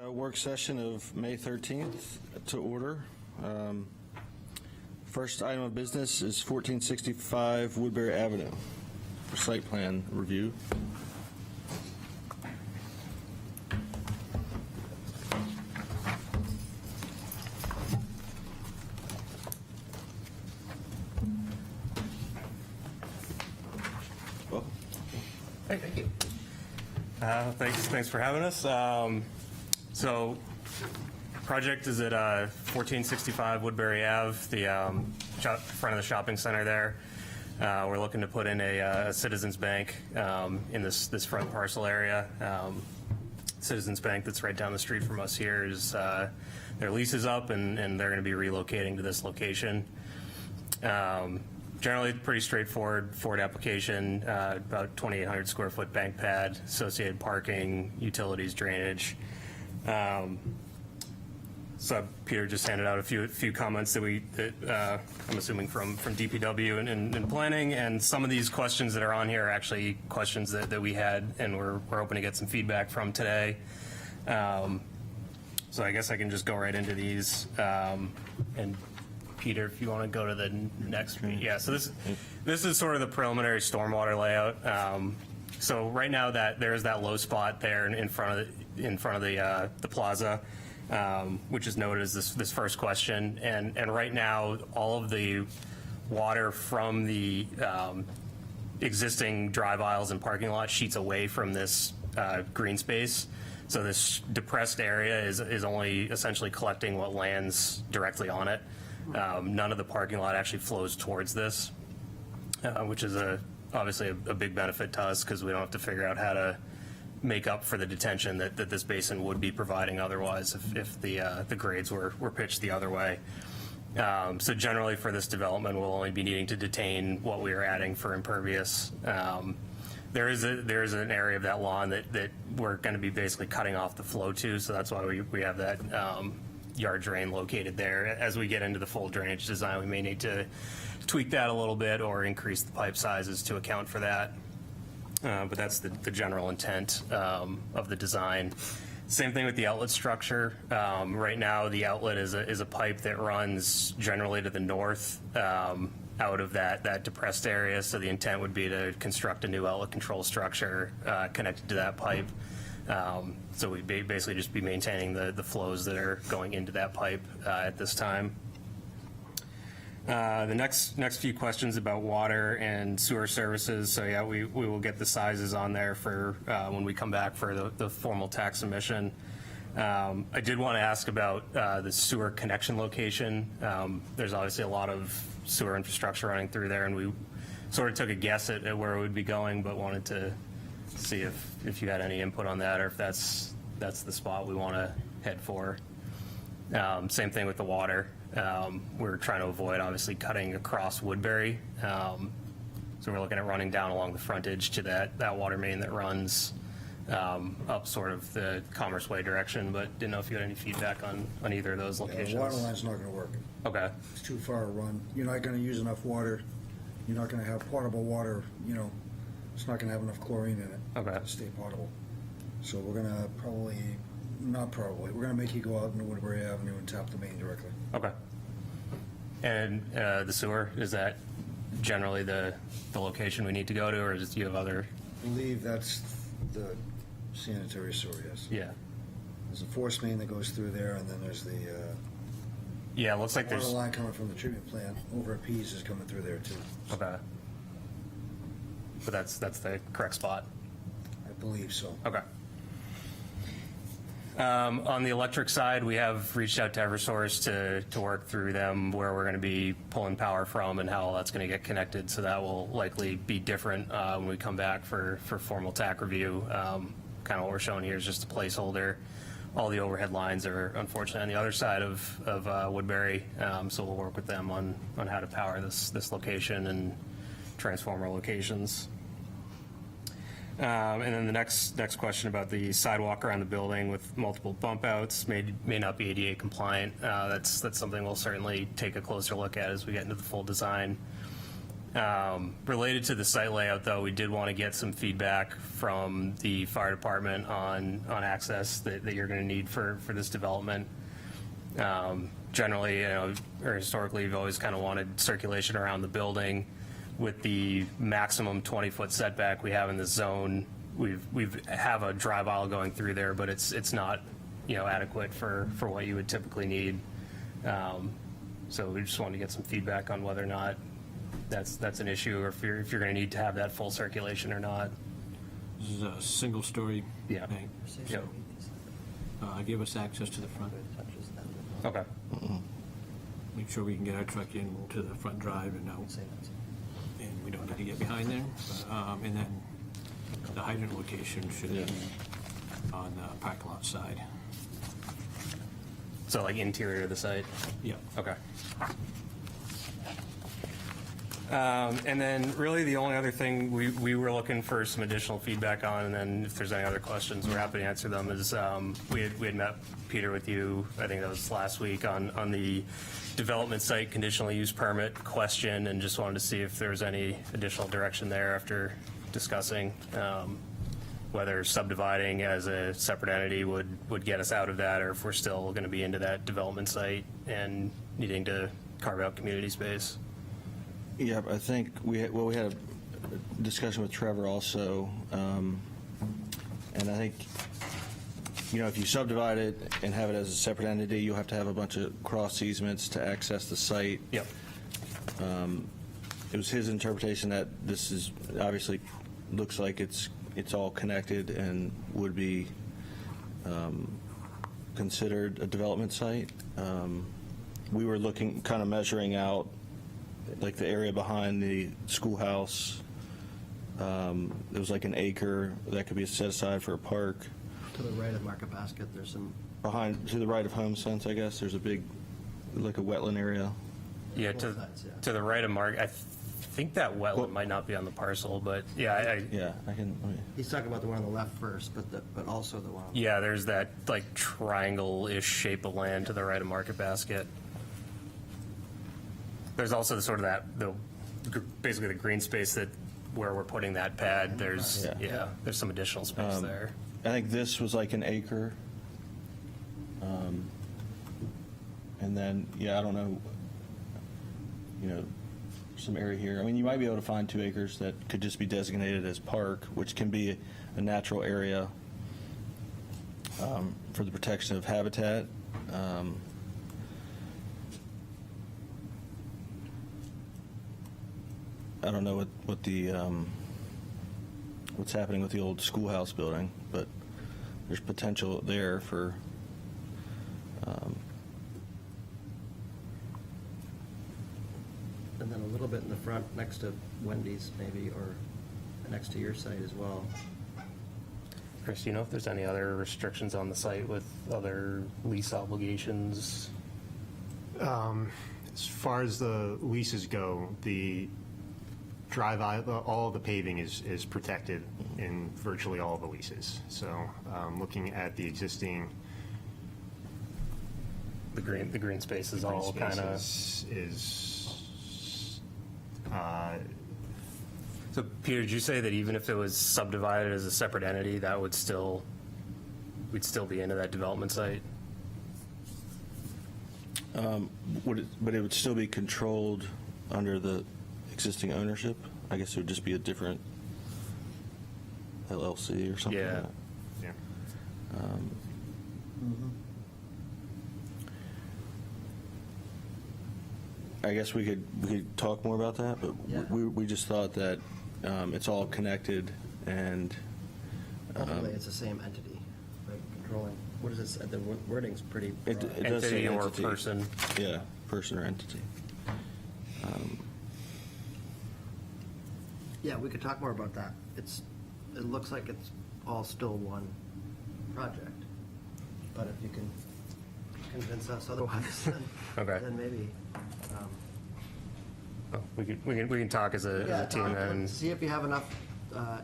Work session of May 13th to order. First item of business is 1465 Woodbury Avenue for site plan review. Well, Hey, thank you. Thanks for having us. So, project is at 1465 Woodbury Ave, the front of the shopping center there. We're looking to put in a Citizens Bank in this front parcel area. Citizens Bank that's right down the street from us here is their lease is up, and they're going to be relocating to this location. Generally, pretty straightforward Ford application, about 2,800 square foot bank pad, associated parking, utilities, drainage. So Peter just handed out a few comments that I'm assuming from DPW and planning, and some of these questions that are on here are actually questions that we had, and we're hoping to get some feedback from today. So I guess I can just go right into these. And Peter, if you want to go to the next, yeah. So this is sort of the preliminary stormwater layout. So right now there's that low spot there in front of the plaza, which is noted as this first question. And right now, all of the water from the existing drive aisles and parking lot sheets away from this green space. So this depressed area is only essentially collecting what lands directly on it. None of the parking lot actually flows towards this, which is obviously a big benefit to us because we don't have to figure out how to make up for the detention that this basin would be providing otherwise if the grades were pitched the other way. So generally for this development, we'll only be needing to detain what we are adding for impervious. There is an area of that lawn that we're going to be basically cutting off the flow to, so that's why we have that yard drain located there. As we get into the full drainage design, we may need to tweak that a little bit or increase the pipe sizes to account for that. But that's the general intent of the design. Same thing with the outlet structure. Right now, the outlet is a pipe that runs generally to the north out of that depressed area. So the intent would be to construct a new outlet control structure connected to that pipe. So we'd basically just be maintaining the flows that are going into that pipe at this time. The next few questions about water and sewer services. So yeah, we will get the sizes on there for when we come back for the formal tax submission. I did want to ask about the sewer connection location. There's obviously a lot of sewer infrastructure running through there, and we sort of took a guess at where it would be going, but wanted to see if you had any input on that, or if that's the spot we want to head for. Same thing with the water. We're trying to avoid obviously cutting across Woodbury. So we're looking at running down along the frontage to that water main that runs up sort of the Commerce Way direction, but didn't know if you had any feedback on either of those locations. The water line's not going to work. Okay. It's too far to run. You're not going to use enough water. You're not going to have potable water, it's not going to have enough chlorine in it Okay. to stay potable. So we're going to we're going to make you go out into Woodbury Avenue and tap the main directly. Okay. And the sewer, is that generally the location we need to go to, or do you have other? I believe that's the sanitary sewer, yes. Yeah. There's a force main that goes through there, and then there's the Yeah, it looks like water there's. line coming from the treatment plant over at Pease is coming through there too. Okay. But that's the correct spot. I believe so. Okay. On the electric side, we have reached out to Eversource to work through them where we're going to be pulling power from and how that's going to get connected. So that will likely be different when we come back for formal TAC review. Kind of what we're showing here is just a placeholder. All the overhead lines are unfortunately on the other side of Woodbury. So we'll work with them on how to power this location and transformer locations. And then the next question about the sidewalk around the building with multiple bump outs may not be ADA compliant. That's something we'll certainly take a closer look at as we get into the full design. Related to the site layout, though, we did want to get some feedback from the fire department on access that you're going to need for this development. Generally, or historically, you've always kind of wanted circulation around the building. With the maximum 20-foot setback we have in the zone, we have a drive aisle going through there, but it's not, adequate for what you would typically need. So we just wanted to get some feedback on whether or not that's an issue, or if you're going to need to have that full circulation or not. This is a single-story Yeah. bank. Yep. Give us access to the front. Okay. Make sure we can get our truck in to the front drive and out. And we don't need to get behind there. And then the hydrant location should be on the parking lot side. So like interior of the site? Yeah. Okay. And then really the only other thing we were looking for some additional feedback on, and then if there's any other questions, we're happy to answer them, is we had met, Peter, with you, I think that was last week, on the development site conditional use permit question, and just wanted to see if there was any additional direction there after discussing whether subdividing as a separate entity would get us out of that, or if we're still going to be into that development site and needing to carve out community space. Yeah, I think we had a discussion with Trevor also, and I think, if you subdivide it and have it as a separate entity, you'll have to have a bunch of cross easements to access the site. Yep. It was his interpretation that this is, obviously, looks like it's all connected and would be considered a development site. We were looking, kind of measuring out, like the area behind the schoolhouse. It was like an acre that could be set aside for a park. To the right of Market Basket, there's some, Behind, to the right of Home Sense, I guess, there's a big, like a wetland area. Yeah, Both sides, yeah. to the right of Mark, I think that wetland might not be on the parcel, but yeah, Yeah, I can, he's talking about the one on the left first, but also the one on the yeah, there's that like triangle-ish shape of land to the right of Market Basket. There's also basically the green space that where we're putting that pad. There's there's some additional space there. I think this was like an acre. And then, I don't know, some area here. I mean, you might be able to find 2 acres that could just be designated as park, which can be a natural area for the protection of habitat. I don't know what the what's happening with the old schoolhouse building, but there's potential there for and then a little bit in the front, next to Wendy's maybe, or next to your site as well. Chris, do you know if there's any other restrictions on the site with other lease obligations? As far as the leases go, the drive aisle, all of the paving is protected in virtually all of the leases. So looking at the existing The green space is all kind of. So Peter, did you say that even if it was subdivided as a separate entity, that we'd still be into that development site? but it would still be controlled under the existing ownership? I guess it would just be a different LLC or something like Yeah. that. Yeah. I guess we could talk more about that, but Yeah. we just thought that it's all connected and Ultimately, it's the same entity, right, controlling, what is this, the wording's pretty it broad. does say Entity or entity. person? Yeah, person or entity. Yeah, we could talk more about that. It looks like it's all still one project, but if you can convince us otherwise, Okay. then maybe. Oh, we can talk as a Yeah, team then. see if you have enough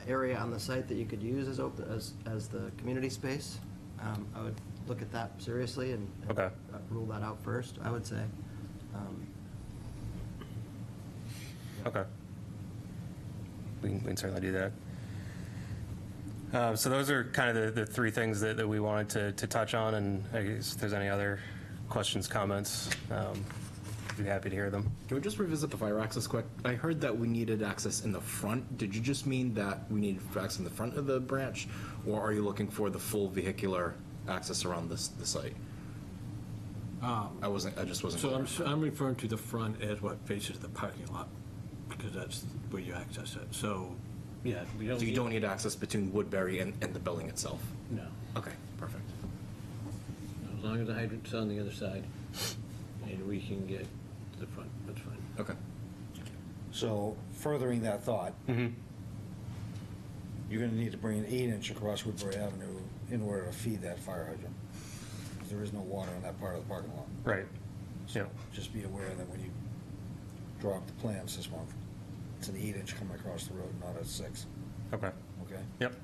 area on the site that you could use as the community space. I would look at that seriously and Okay. rule that out first, I would say. Okay. we can certainly do that. So those are kind of the three things that we wanted to touch on, and I guess if there's any other questions, comments, I'd be happy to hear them. Can we just revisit the fire access quick? I heard that we needed access in the front. Did you just mean that we needed access in the front of the branch, or are you looking for the full vehicular access around the site? I just wasn't So clear. I'm referring to the front as what faces the parking lot, because that's where you access it. So, yeah, we don't. So you don't need access between Woodbury and the building itself? No, Okay, perfect. as long as the hydrant's on the other side, and we can get to the front, that's fine. Okay. So furthering that thought, you're gonna need to bring an 8-inch across Woodbury Avenue in order to feed that fire hydrant. 'Cause there is no water in that part of the parking lot. Right. Yeah. Just be aware that when you draw up the plans this month, it's an 8-inch coming across the road, not a 6, Okay. okay? Yep.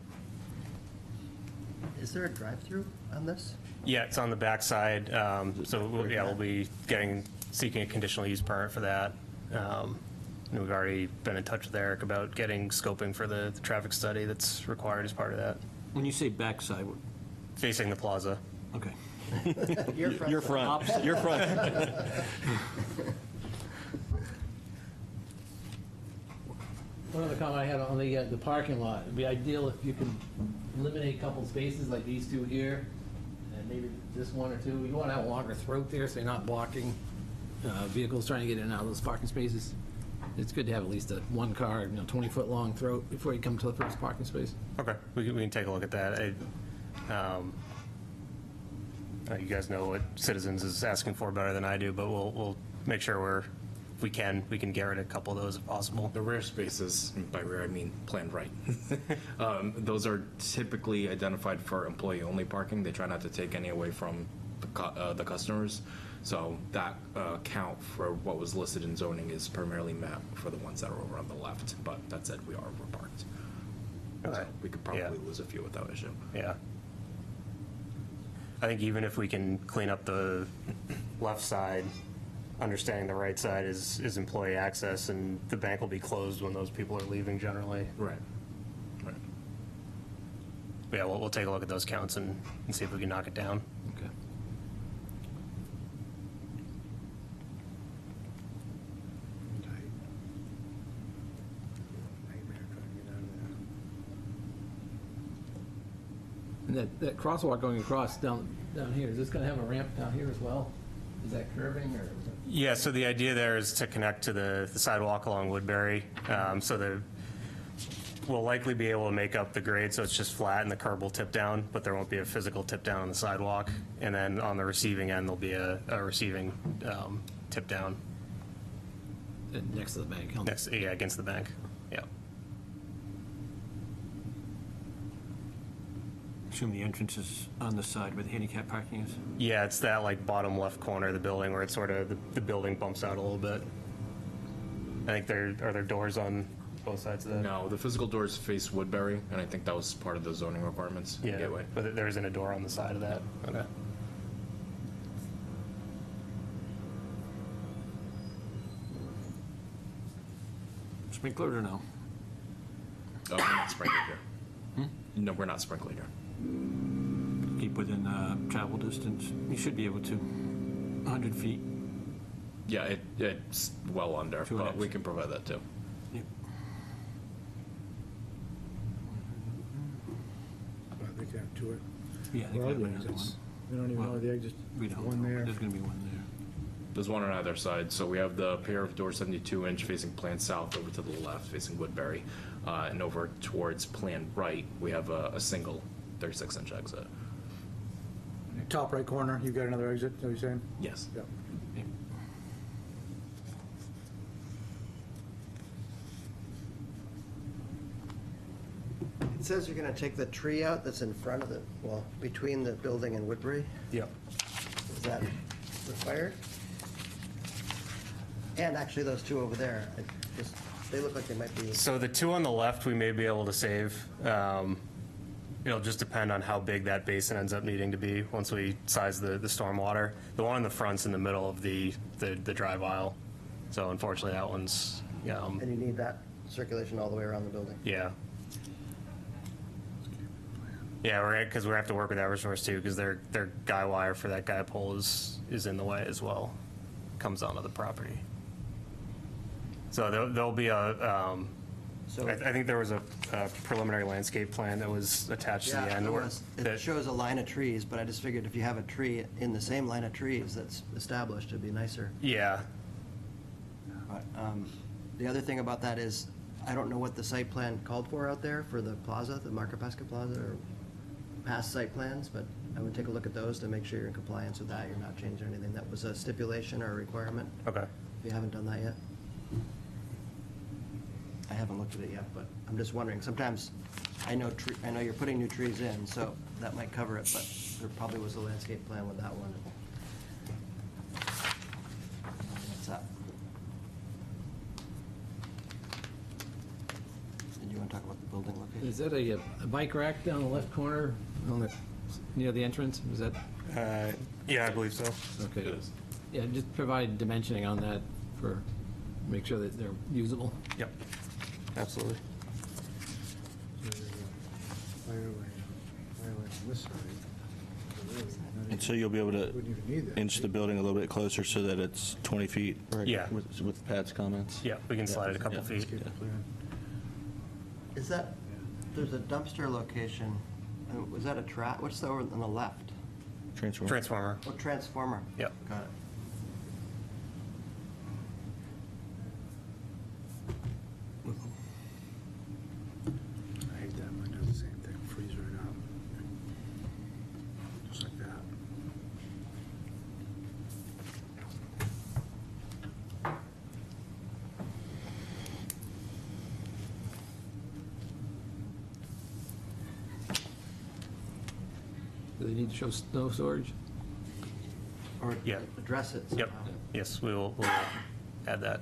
Is there a drive-through on this? Yeah, it's on the backside. So we'll be seeking a conditional use permit for that. And we've already been in touch with Eric about getting scoping for the traffic study that's required as part of that, When you say backside, facing the plaza. okay. Your front, your front. One other comment I had on the parking lot, it'd be ideal if you can eliminate a couple spaces like these two here, and maybe this one or two. You want to have a longer throat there, so you're not blocking vehicles trying to get in and out of those parking spaces. It's good to have at least a one car, 20-foot long throat before you come to the first parking space. Okay, we can take a look at that. You guys know what Citizens is asking for better than I do, but we'll make sure if we can get rid of a couple of those if possible. The rear spaces, and by rear I mean planned right, those are typically identified for employee-only parking. They try not to take any away from the customers. So that count for what was listed in zoning is primarily met for the ones that are over on the left. But that said, we are overparked. Okay. So we could probably Yeah. lose a few without issue. Yeah. I think even if we can clean up the left side, understanding the right side is employee access, and the bank will be closed when those people are leaving generally. Right. Right. But yeah, we'll take a look at those counts and see if we can knock it down. Okay. And that crosswalk going across down here, is this going to have a ramp down here as well? Is that curving or? Yeah, so the idea there is to connect to the sidewalk along Woodbury. So we'll likely be able to make up the grade so it's just flat and the curb will tip down, but there won't be a physical tip down on the sidewalk. And then on the receiving end, there'll be a receiving tip down Next to the bank? against the bank. Yeah. Assume the entrance is on the side where the handicap parking is? Yeah, it's that like bottom left corner of the building where it's sort of the building bumps out a little bit. I think are there doors on both sides of that? No, the physical doors face Woodbury, and I think that was part of the zoning requirements. Yeah, Gateway. but there isn't a door on the side of that. Okay. Sprinkler or no? Oh, we're not sprinkled here. No, we're not sprinkled here. Keep within travel distance. You should be able to. 100 feet. Yeah, it's well under, Two but inches. we can provide that too. Yep. They can have two. Yeah, they Well, can have the another one. exits. We don't even Well, know the exit. We don't One know. there. There's going to be one there. There's one on either side. So we have the pair of doors 72-inch facing plan south over to the left facing Woodbury. And over towards plan right, we have a single 36-inch exit. Top right corner, you got another exit, is that what you're saying? Yes. Yep. It says you're going to take the tree out that's in front of between the building and Woodbury. Yep. Is that required? And actually, those two over there, they look like they might be, So the two on the left, we may be able to save. It'll just depend on how big that basin ends up needing to be once we size the stormwater. The one in the front's in the middle of the drive aisle. So unfortunately, that one's, and you need that circulation all the way around the building. Yeah. Yeah, we're because we have to work with Eversource too, because their guy wire for that guy pole is in the way as well. Comes onto the property. So there'll be a. So I think there was a preliminary landscape plan that was attached to the yeah, end. it where- was. It that- shows a line of trees, but I just figured if you have a tree in the same line of trees that's established, it'd be nicer. Yeah. But, the other thing about that is, I don't know what the site plan called for out there for the plaza, the Market Basket Plaza, or past site plans, but I would take a look at those to make sure you're in compliance with that, you're not changing anything that was a stipulation or a requirement, Okay. if you haven't done that yet. I haven't looked at it yet, but I'm just wondering, sometimes, I know you're putting new trees in, so that might cover it, but there probably was a landscape plan with that one. What's that? Did you want to talk about the building location? Is that a bike rack down the left corner on the, near the entrance? Is that, Yeah, I believe so. okay. Yeah, just provide dimensioning on that for, make sure that they're usable. Yep. Absolutely. And so you'll be able to inch the building a little bit closer so that it's 20 feet? right, Yeah. With Pat's comments? Yeah, we can slide it a couple Yeah. feet. Is that, there's a dumpster location, was that a what's the over on the left? Transform. Transformer. Oh, transformer. Yep. Got it. I hate that, mine does the same thing, freeze right up. Just like that. Do they need to show snow storage? Or Yeah. address it Yep. somehow. Yes, we'll add that.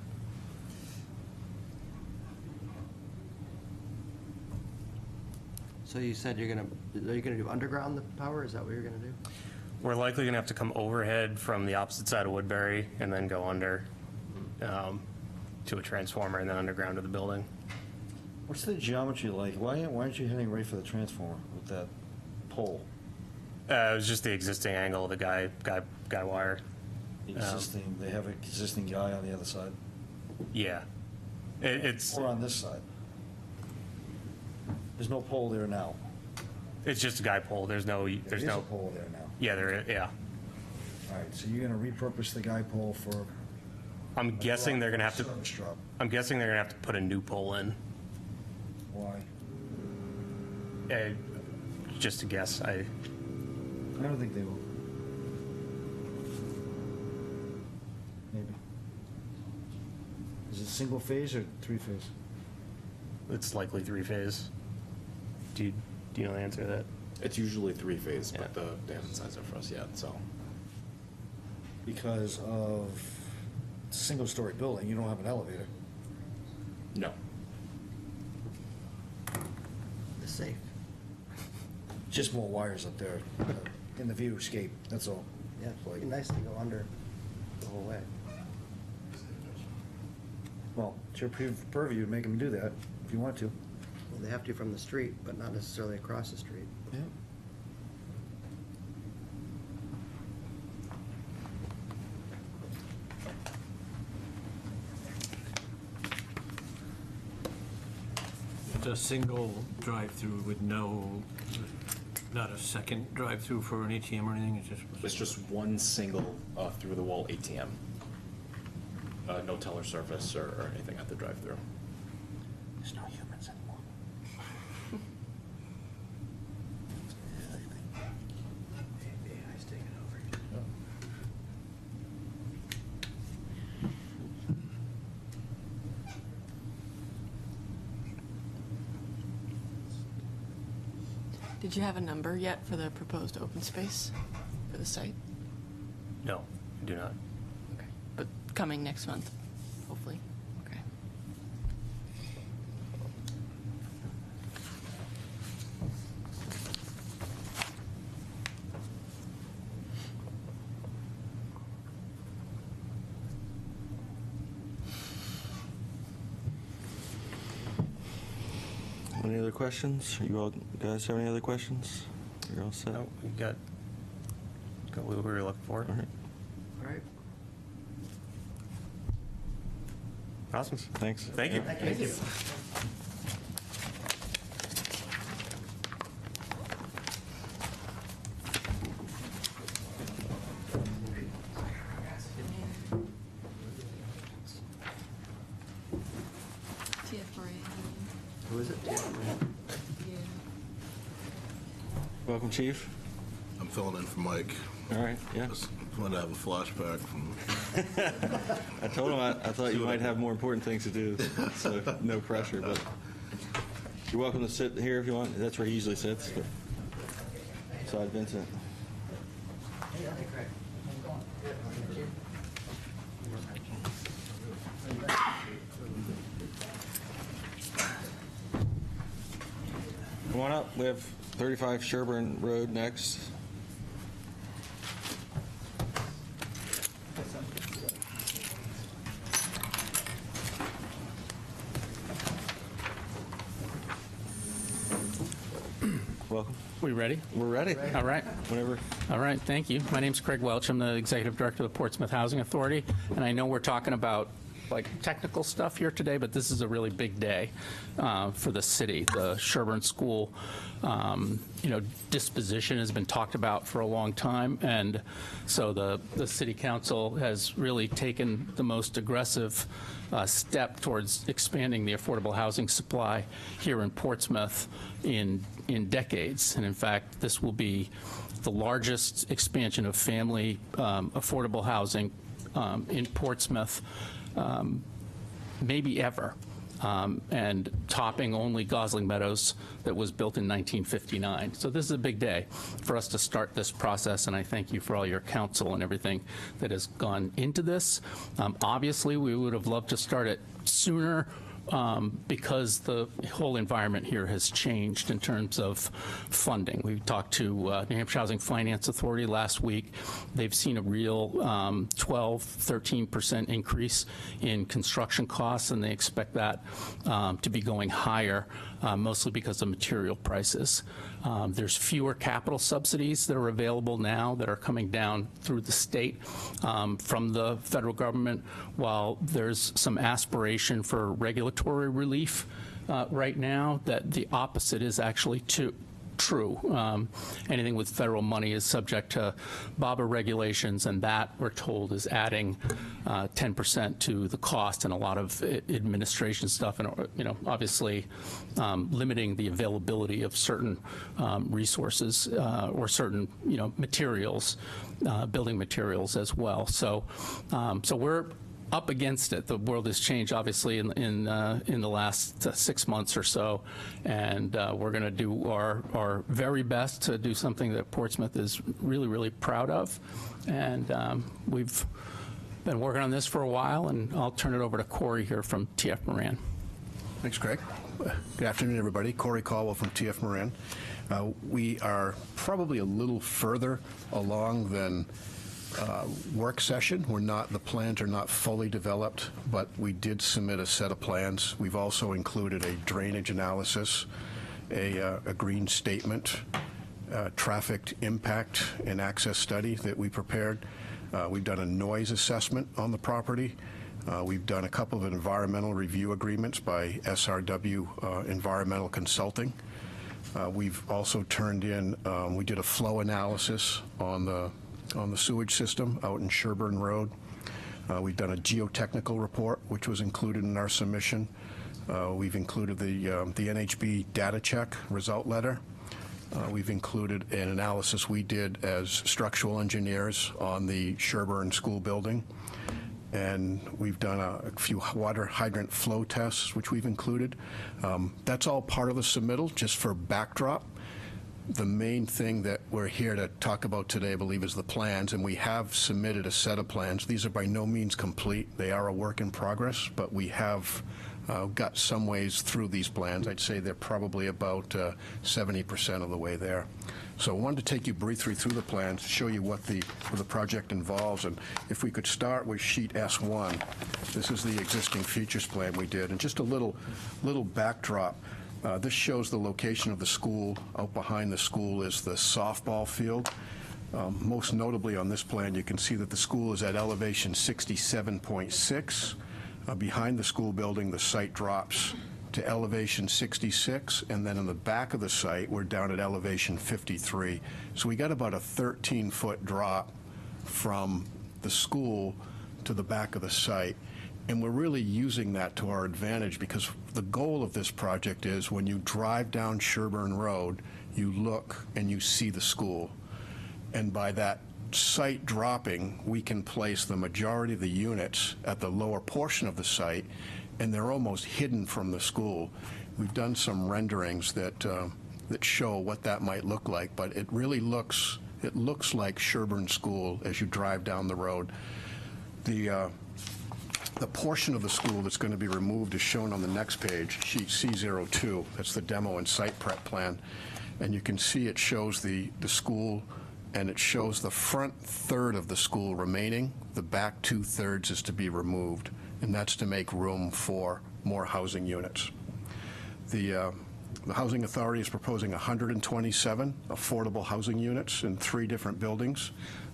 So you said are you gonna do underground the power, is that what you're gonna do? We're likely going to have to come overhead from the opposite side of Woodbury and then go under to a transformer and then underground to the building. What's the geometry like? Why aren't you heading right for the transformer with that pole? It was just the existing angle of the guy wire. The existing, they have an existing guy on the other side, Yeah. It's or on this side? There's no pole there now. just a guy pole. There's no. There is a pole there now. Yeah, there is. Yeah. All right, so you're gonna repurpose the guy pole for. I'm guessing they're going to have to. Service drop. I'm guessing they're going to have to put a new pole in. Why? Just a guess. I don't think they will. Maybe. Is it single phase or three phase? It's likely three-phase. Do you know the answer to that? It's usually three-phase, Yeah. but they haven't sized it for us yet, so. Because of single-story building, you don't have an elevator. No. The safe. Just more wires up there in the view escape, that's all. Yeah, it'd be nice to go under the whole way. Well, it's your purview to make them do that, if you want to. Well, they have to from the street, but not necessarily across the street. Yeah. It's a single drive-through with not a second drive-through for an ATM or anything, It's just one single through-the-wall ATM. No teller service or anything at the drive-through. There's no humans anymore. AI's taking over. Did you have a number yet for the proposed open space for the site? No, I do not. Okay. But coming next month, hopefully? Okay. Any other questions? You all guys have any other questions? You're all set? No, we got what we were looking for. All right. All right. Awesome. Thanks. Thank you. Thank you. Who is it? Welcome, Chief. I'm filling in for Mike. All right, yeah. Just wanted to have a flashback from, I told him I thought you might have more important things to do, so no pressure, but you're welcome to sit here if you want. That's where he usually sits, but beside Vincent. Come on up. We have 35 Sherburne Road next. Welcome. We ready? We're ready. All right. Whenever. All right, thank you. My name's Craig Welch. I'm the Executive Director of the Portsmouth Housing Authority, and I know we're talking about like technical stuff here today, but this is a really big day for the city. The Sherburne School, disposition has been talked about for a long time, and so the City Council has really taken the most aggressive step towards expanding the affordable housing supply here in Portsmouth in decades. And in fact, this will be the largest expansion of family affordable housing in Portsmouth maybe ever, and topping only Gosling Meadows that was built in 1959. So this is a big day for us to start this process, and I thank you for all your counsel and everything that has gone into this. Obviously, we would have loved to start it sooner, because the whole environment here has changed in terms of funding. We talked to New Hampshire Housing Finance Authority last week. They've seen a real 12-13% increase in construction costs, and they expect that to be going higher, mostly because of material prices. There's fewer capital subsidies that are available now that are coming down through the state from the federal government, while there's some aspiration for regulatory relief right now, that the opposite is actually true. Anything with federal money is subject to BABA regulations, and that, we're told, is adding 10% to the cost, and a lot of administration stuff, and obviously limiting the availability of certain resources or certain materials, building materials as well. So we're up against it. The world has changed, obviously, in the last 6 months or so, and we're going to do our very best to do something that Portsmouth is really, really proud of. And we've been working on this for a while, and I'll turn it over to Corey here from TF Moran. Thanks, Craig. Good afternoon, everybody. Corey Caldwell from TF Moran. We are probably a little further along than work session. The plans are not fully developed, but we did submit a set of plans. We've also included a drainage analysis, a green statement, traffic impact and access study that we prepared. We've done a noise assessment on the property. We've done a couple of environmental review agreements by SRW Environmental Consulting. We've also turned in, we did a flow analysis on the sewage system out in Sherburne Road. We've done a geotechnical report, which was included in our submission. We've included the NHB data check result letter. We've included an analysis we did as structural engineers on the Sherburne School building. And we've done a few water hydrant flow tests, which we've included. That's all part of the submittal, just for backdrop. The main thing that we're here to talk about today, I believe, is the plans, and we have submitted a set of plans. These are by no means complete. They are a work in progress, but we have got some ways through these plans. I'd say they're probably about 70% of the way there. So I wanted to take you briefly through the plans, show you what the project involves, and if we could start with sheet S1. This is the existing features plan we did, and just a little backdrop. This shows the location of the school. Out behind the school is the softball field. Most notably on this plan, you can see that the school is at elevation 67.6. Behind the school building, the site drops to elevation 66, and then in the back of the site, we're down at elevation 53. So we got about a 13-foot drop from the school to the back of the site. And we're really using that to our advantage, because the goal of this project is when you drive down Sherburne Road, you look and you see the school. And by that site dropping, we can place the majority of the units at the lower portion of the site, and they're almost hidden from the school. We've done some renderings that show what that might look like, but it really looks like Sherburne School as you drive down the road. The portion of the school that's going to be removed is shown on the next page, sheet C02. That's the demo and site prep plan. And you can see it shows the school, and it shows the front third of the school remaining. The back 2/3 is to be removed, and that's to make room for more housing units. The Housing Authority is proposing 127 affordable housing units in 3 different buildings.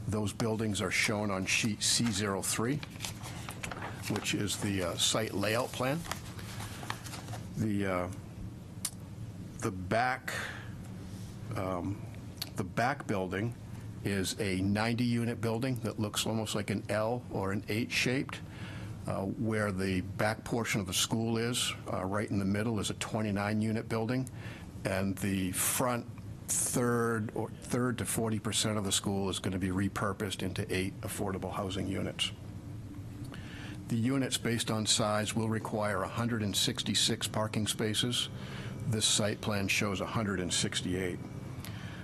Those buildings are shown on sheet C03, which is the site layout plan. The back building is a 90-unit building that looks almost like an L or an H shaped. Where the back portion of the school is, right in the middle, is a 29-unit building, and the front third to 40% of the school is going to be repurposed into 8 affordable housing units. The units, based on size, will require 166 parking spaces. This site plan shows 168.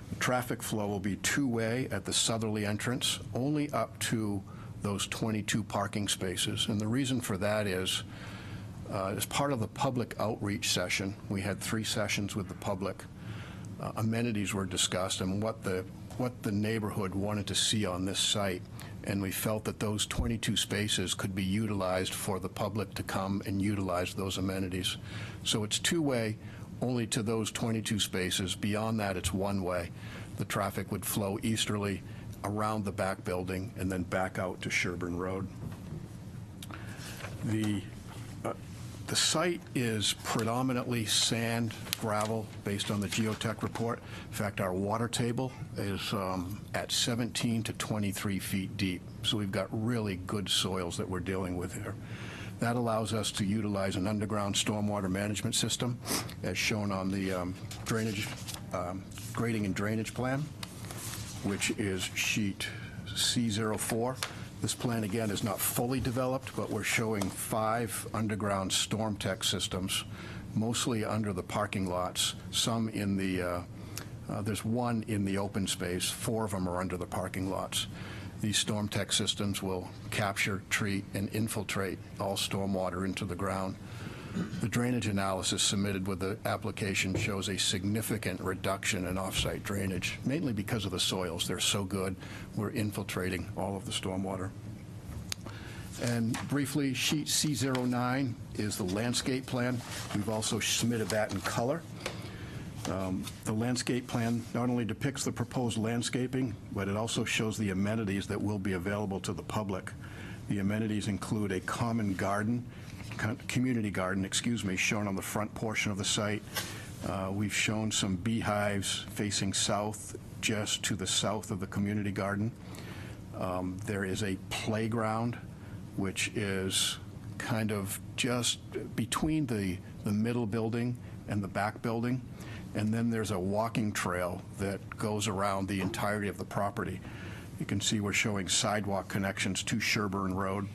The traffic flow will be 2-way at the southerly entrance, only up to those 22 parking spaces. And the reason for that is, as part of the public outreach session, we had 3 sessions with the public. Amenities were discussed and what the neighborhood wanted to see on this site. And we felt that those 22 spaces could be utilized for the public to come and utilize those amenities. So it's 2-way only to those 22 spaces. Beyond that, it's 1-way. The traffic would flow easterly around the back building and then back out to Sherburne Road. The site is predominantly sand, gravel, based on the geotech report. In fact, our water table is at 17 to 23 feet deep. So we've got really good soils that we're dealing with here. That allows us to utilize an underground stormwater management system, as shown on the grading and drainage plan, which is sheet C04. This plan, again, is not fully developed, but we're showing 5 underground storm tech systems, mostly under the parking lots, some in the, there's 1 in the open space, 4 of them are under the parking lots. These storm tech systems will capture, treat, and infiltrate all stormwater into the ground. The drainage analysis submitted with the application shows a significant reduction in offsite drainage, mainly because of the soils. They're so good, we're infiltrating all of the stormwater. And briefly, sheet C09 is the landscape plan. We've also submitted that in color. The landscape plan not only depicts the proposed landscaping, but it also shows the amenities that will be available to the public. The amenities include a common garden, community garden, shown on the front portion of the site. We've shown some beehives facing south, just to the south of the community garden. There is a playground, which is kind of just between the middle building and the back building. And then there's a walking trail that goes around the entirety of the property. You can see we're showing sidewalk connections to Sherburne Road.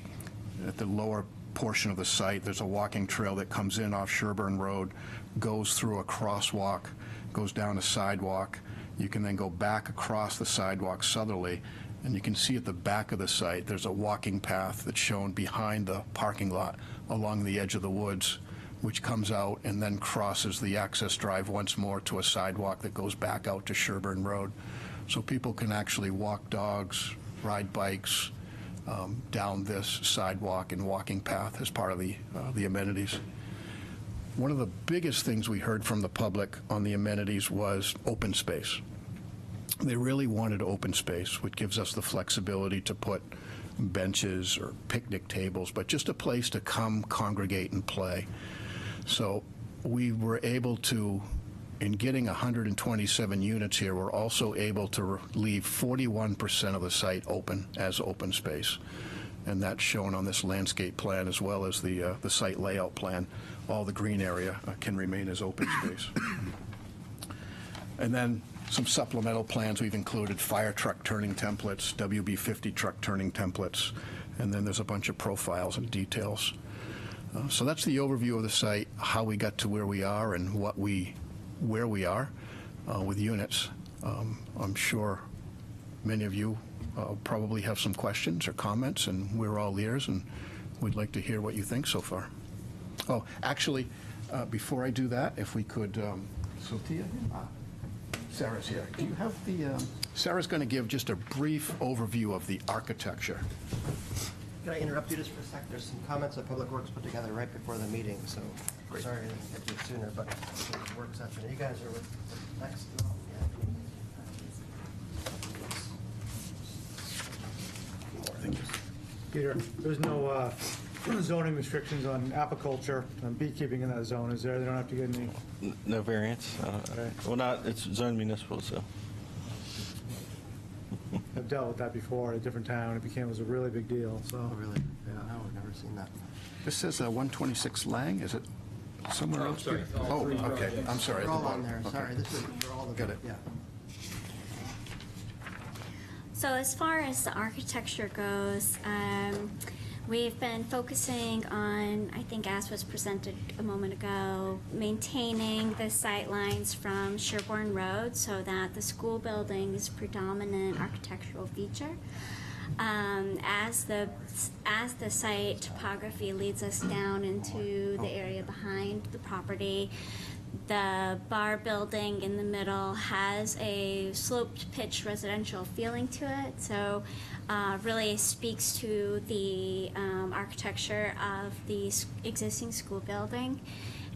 At the lower portion of the site, there's a walking trail that comes in off Sherburne Road, goes through a crosswalk, goes down a sidewalk. You can then go back across the sidewalk southerly, and you can see at the back of the site, there's a walking path that's shown behind the parking lot along the edge of the woods, which comes out and then crosses the access drive once more to a sidewalk that goes back out to Sherburne Road. So people can actually walk dogs, ride bikes down this sidewalk and walking path as part of the amenities. one of the biggest things we heard from the public on the amenities was open space. They really wanted open space, which gives us the flexibility to put benches or picnic tables, but just a place to come, congregate, and play. So we were able to, in getting 127 units here, we're also able to leave 41% of the site open as open space. And that's shown on this landscape plan as well as the site layout plan. All the green area can remain as open space. And then some supplemental plans, we've included fire truck turning templates, WB-50 truck turning templates, and then there's a bunch of profiles and details. So that's the overview of the site, how we got to where we are and where we are with units. I'm sure many of you probably have some questions or comments, and we're all ears, and we'd like to hear what you think so far. Oh, actually, before I do that, if we could, Sophia, Sarah's here. Do you have the, Sarah's going to give just a brief overview of the architecture. Can I interrupt you just for a sec? There's some comments that Public Works put together right before the meeting, so sorry I didn't get to it sooner, but it's a work session. You guys are with the next. Peter, there's no zoning restrictions on apiculture and beekeeping in that zone, is there? They don't have to get any... No variance? Well, not, it's zoned municipal, so. I've dealt with that before at a different town. It was a really big deal, so... Oh, really? Yeah. No, I've never seen that. This says 126 Lang, is it somewhere else? Sorry. Oh, okay, I'm sorry. They're all on there, sorry. This is for all the... Got it. Yeah. So as far as the architecture goes, we've been focusing on, I think as was presented a moment ago, maintaining the sight lines from Sherborne Road so that the school building is predominant architectural feature. As the site topography leads us down into the area behind the property, the bar building in the middle has a sloped pitch residential feeling to it, so really speaks to the architecture of the existing school building.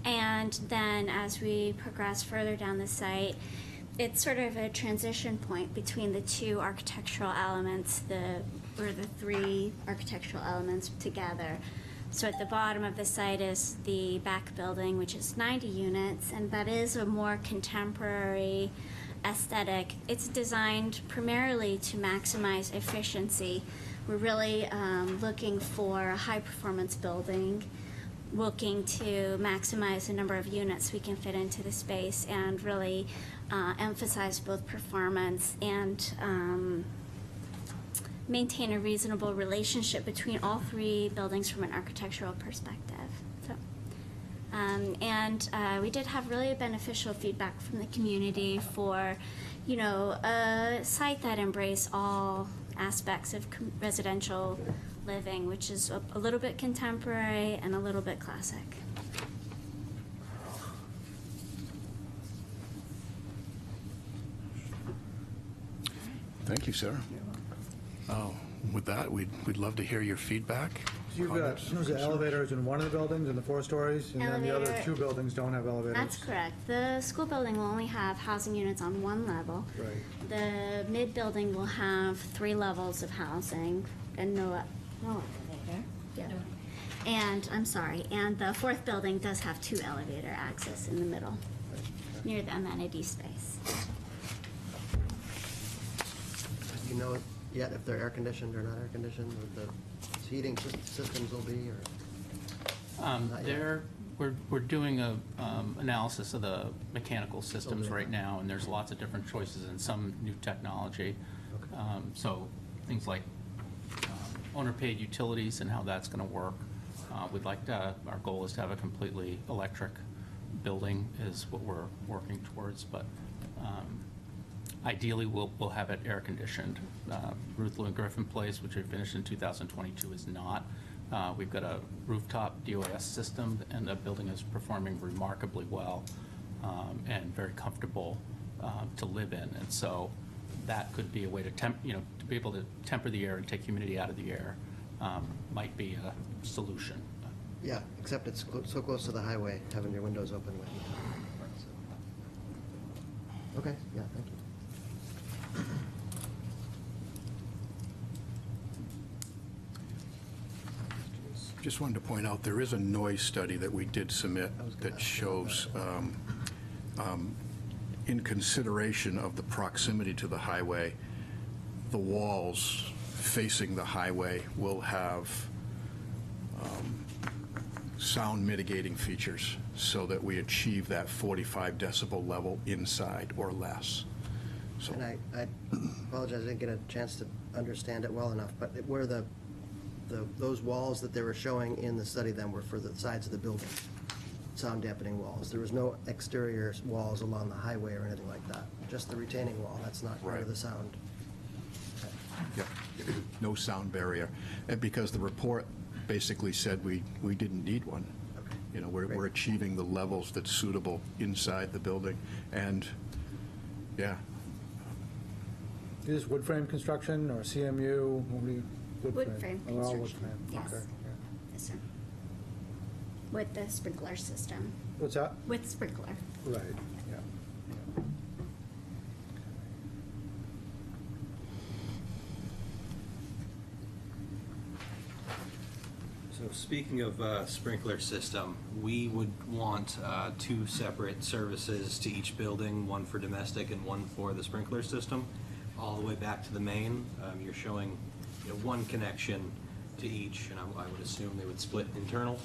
And then as we progress further down the site, it's sort of a transition point between the two architectural elements, the three architectural elements together. So at the bottom of the site is the back building, which is 90 units, and that is a more contemporary aesthetic. It's designed primarily to maximize efficiency. We're really looking for a high-performance building, looking to maximize the number of units we can fit into the space and really emphasize both performance and maintain a reasonable relationship between all three buildings from an architectural perspective. So, we did have really beneficial feedback from the community for, a site that embraced all aspects of residential living, which is a little bit contemporary and a little bit classic. Thank you, Sarah. With that, we'd love to hear your feedback. You've got elevators in one of the buildings in the 4 stories, and then the other 2 buildings don't have elevators. That's correct. The school building will only have housing units on 1 level. Right. The mid building will have 3 levels of housing and no elevator. Yeah. And I'm sorry, and the 4th building does have 2 elevator access in the middle, near the amenity space. Do you know yet if they're air conditioned or not air conditioned, or the heating systems will be, or? We're doing a analysis of the mechanical systems right now, and there's lots of different choices and some new technology. Okay. So things like owner-paid utilities and how that's going to work. We'd like to, our goal is to have a completely electric building is what we're working towards, but ideally we'll have it air-conditioned. Ruth Lou and Griffin Place, which we finished in 2022, is not. We've got a rooftop DOS system, and the building is performing remarkably well and very comfortable to live in. And so that could be a way to to be able to temper the air and take humidity out of the air might be a solution. Yeah, except it's so close to the highway, having your windows open when you park, so. Okay, yeah, thank you. Just wanted to point out, there is a noise study that we did submit that shows, in consideration of the proximity to the highway, the walls facing the highway will have sound mitigating features so that we achieve that 45 decibel level inside or less. So, And I apologize, I didn't get a chance to understand it well enough, but where those walls that they were showing in the study then were for the sides of the building, sound dampening walls. There was no exterior walls along the highway or anything like that, just the retaining wall. That's not part of Right. the sound. yeah, no sound barrier. And because the report basically said we didn't need one. Okay. You know, we're Great. achieving the levels that's suitable inside the building. And, yeah, Is this wood frame construction or CMU? What do you- Wood frame Oh, all wood construction, frame. yes. Okay, yeah. Yes, sir. With the sprinkler system, What's that? with sprinkler. Right, yeah. yeah. So speaking of sprinkler system, we would want two separate services to each building, one for domestic and one for the sprinkler system, all the way back to the main. You're showing, one connection to each, and I would assume they would split internal.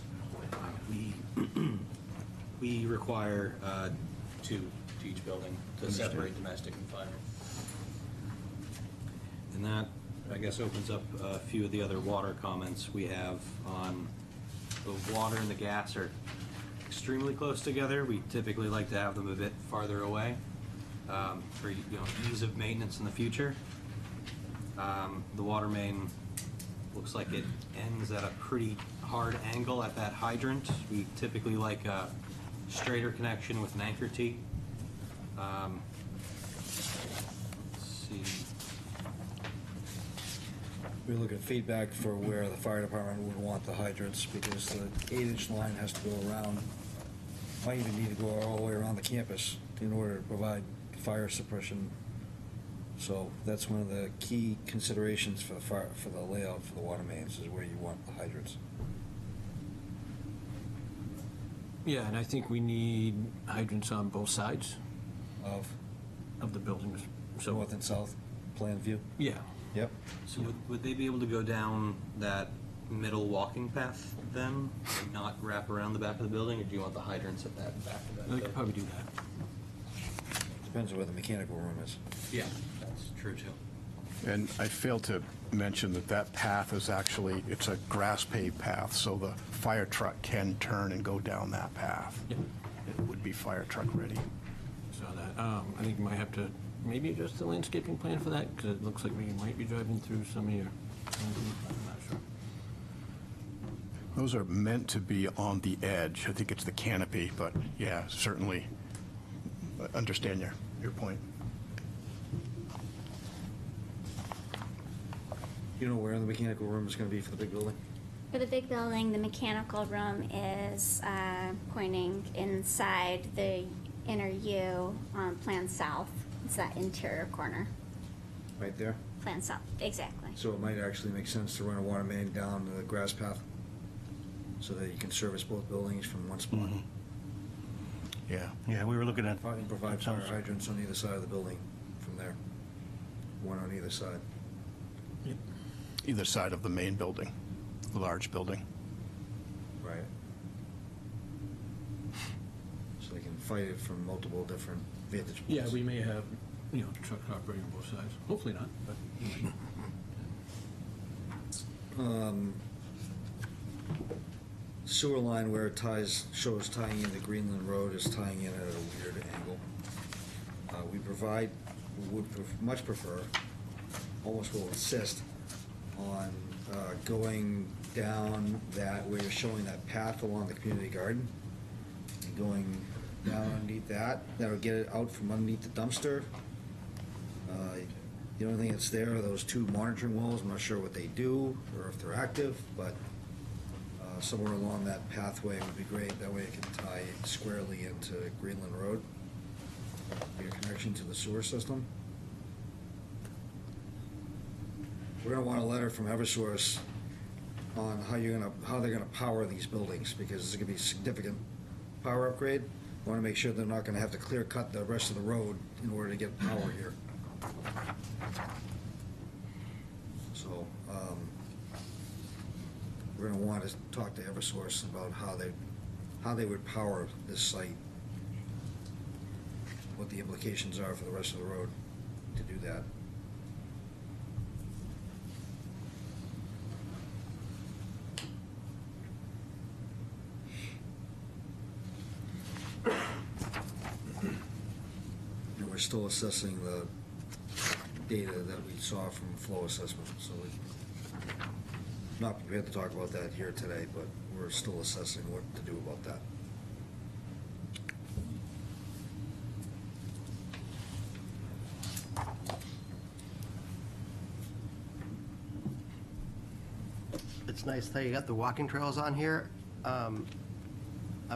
We require two to each building to separate domestic and fire. And that, I guess, opens up a few of the other water comments we have on the water and the gas are extremely close together. We typically like to have them a bit farther away for ease of maintenance in the future. The water main looks like it ends at a pretty hard angle at that hydrant. We typically like a straighter connection with an anchor T. Let's see. We look at feedback for where the fire department would want the hydrants, because the 8-inch line has to go around, might even need to go all the way around the campus in order to provide fire suppression. So that's one of the key considerations for the layout for the water mains, is where you want the hydrants. Yeah, and I think we need hydrants on both sides Of of the buildings. So, north and south plan view? yeah. Yep. So would they be able to go down that middle walking path then, and not wrap around the back of the building, or do you want the hydrants at that back of We that? could probably do that. Depends on where the mechanical room is. Yeah, that's true too. and I failed to mention that path is actually, it's a grass paved path, so the fire truck can turn and go down that path. Yeah. It would be fire truck ready. So that, I think we might have to maybe adjust the landscaping plan for that, because it looks like we might be driving through some of your, I'm not sure. Those are meant to be on the edge. I think it's the canopy, but yeah, certainly understand your point. You know where the mechanical room is gonna be for the big building? For the big building, the mechanical room is pointing inside the inner U on Plan South. It's that interior corner, Right there? Plan South, exactly. So it might actually make sense to run a water main down the grass path, so that you can service both buildings from one spot. Yeah. Yeah, we were looking at. And provide fire hydrants on either side of the building from there. One on either side. Either side of the main building, the large building. Right. So they can fight it from multiple different vantage points. Yeah, we may have, trucks operating on both sides. Hopefully not, but we might. Sewer line where it shows tying into Greenland Road is tying in at a weird angle. Much prefer, almost will insist on going down that, where you're showing that path along the community garden, and going down underneath that. That'll get it out from underneath the dumpster. The only thing that's there are those two monitoring wells. I'm not sure what they do or if they're active, but somewhere along that pathway would be great. That way it can tie squarely into Greenland Road, be a connection to the sewer system. We're gonna want a letter from Eversource on how they're gonna power these buildings, because it's gonna be a significant power upgrade. We wanna make sure they're not gonna have to clear cut the rest of the road in order to get power here. So, we're gonna want to talk to Eversource about how they would power this site, what the implications are for the rest of the road to do that. And we're still assessing the data that we saw from flow assessment, so we're not prepared to talk about that here today, but we're still assessing what to do about that. It's nice that you got the walking trails on here. I'm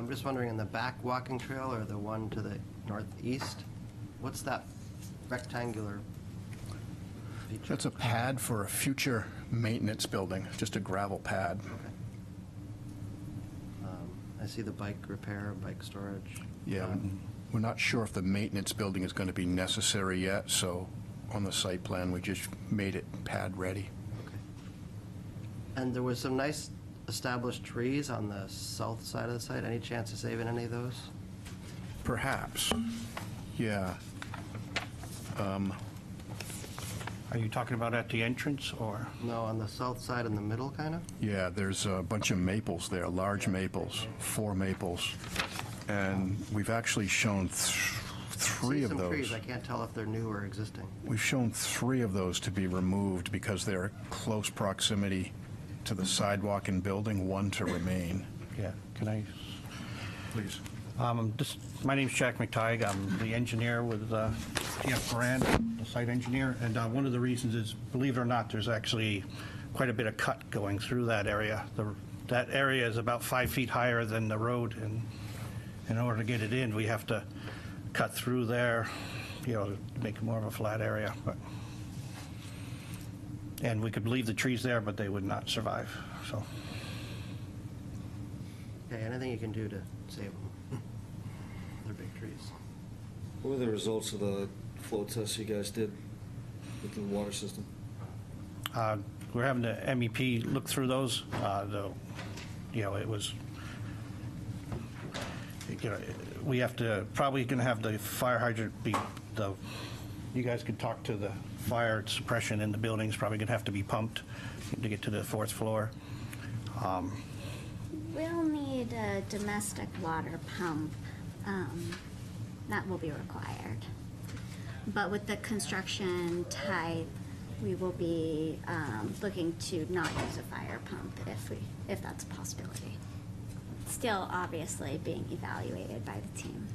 just wondering, in the back walking trail or the one to the northeast, what's that rectangular feature? That's a pad for a future maintenance building, just a gravel pad. I see the bike repair, bike storage. Yeah, we're not sure if the maintenance building is going to be necessary yet, so on the site plan, we just made it pad ready. And there was some nice established trees on the south side of the site. Any chance of saving any of those? Perhaps, yeah. Are you talking about at the entrance, or? No, on the south side in the middle, kind of? Yeah, there's a bunch of maples there, large maples, 4 maples. And we've actually shown three of Some those. trees, I can't tell if they're new or existing. We've shown 3 of those to be removed because they're close proximity to the sidewalk and building, 1 to remain. Yeah, can I? Please. My name's Jack McTighe. I'm the engineer with TF Moran, the site engineer. And one of the reasons is, believe it or not, there's actually quite a bit of cut going through that area. That area is about 5 feet higher than the road, and in order to get it in, we have to cut through there, to make it more of a flat area. And we could leave the trees there, but they would not survive, so. Okay, anything you can do to save them? They're big trees. What were the results of the flow tests you guys did with the water system? We're having the MEP look through those. It was, we have to, probably going to have the fire hydrant be, you guys could talk to the fire suppression in the buildings, probably going to have to be pumped to get to the 4th floor. We'll need a domestic water pump. That will be required. But with the construction type, we will be looking to not use a fire pump if that's a possibility. Still, obviously, being evaluated by the team.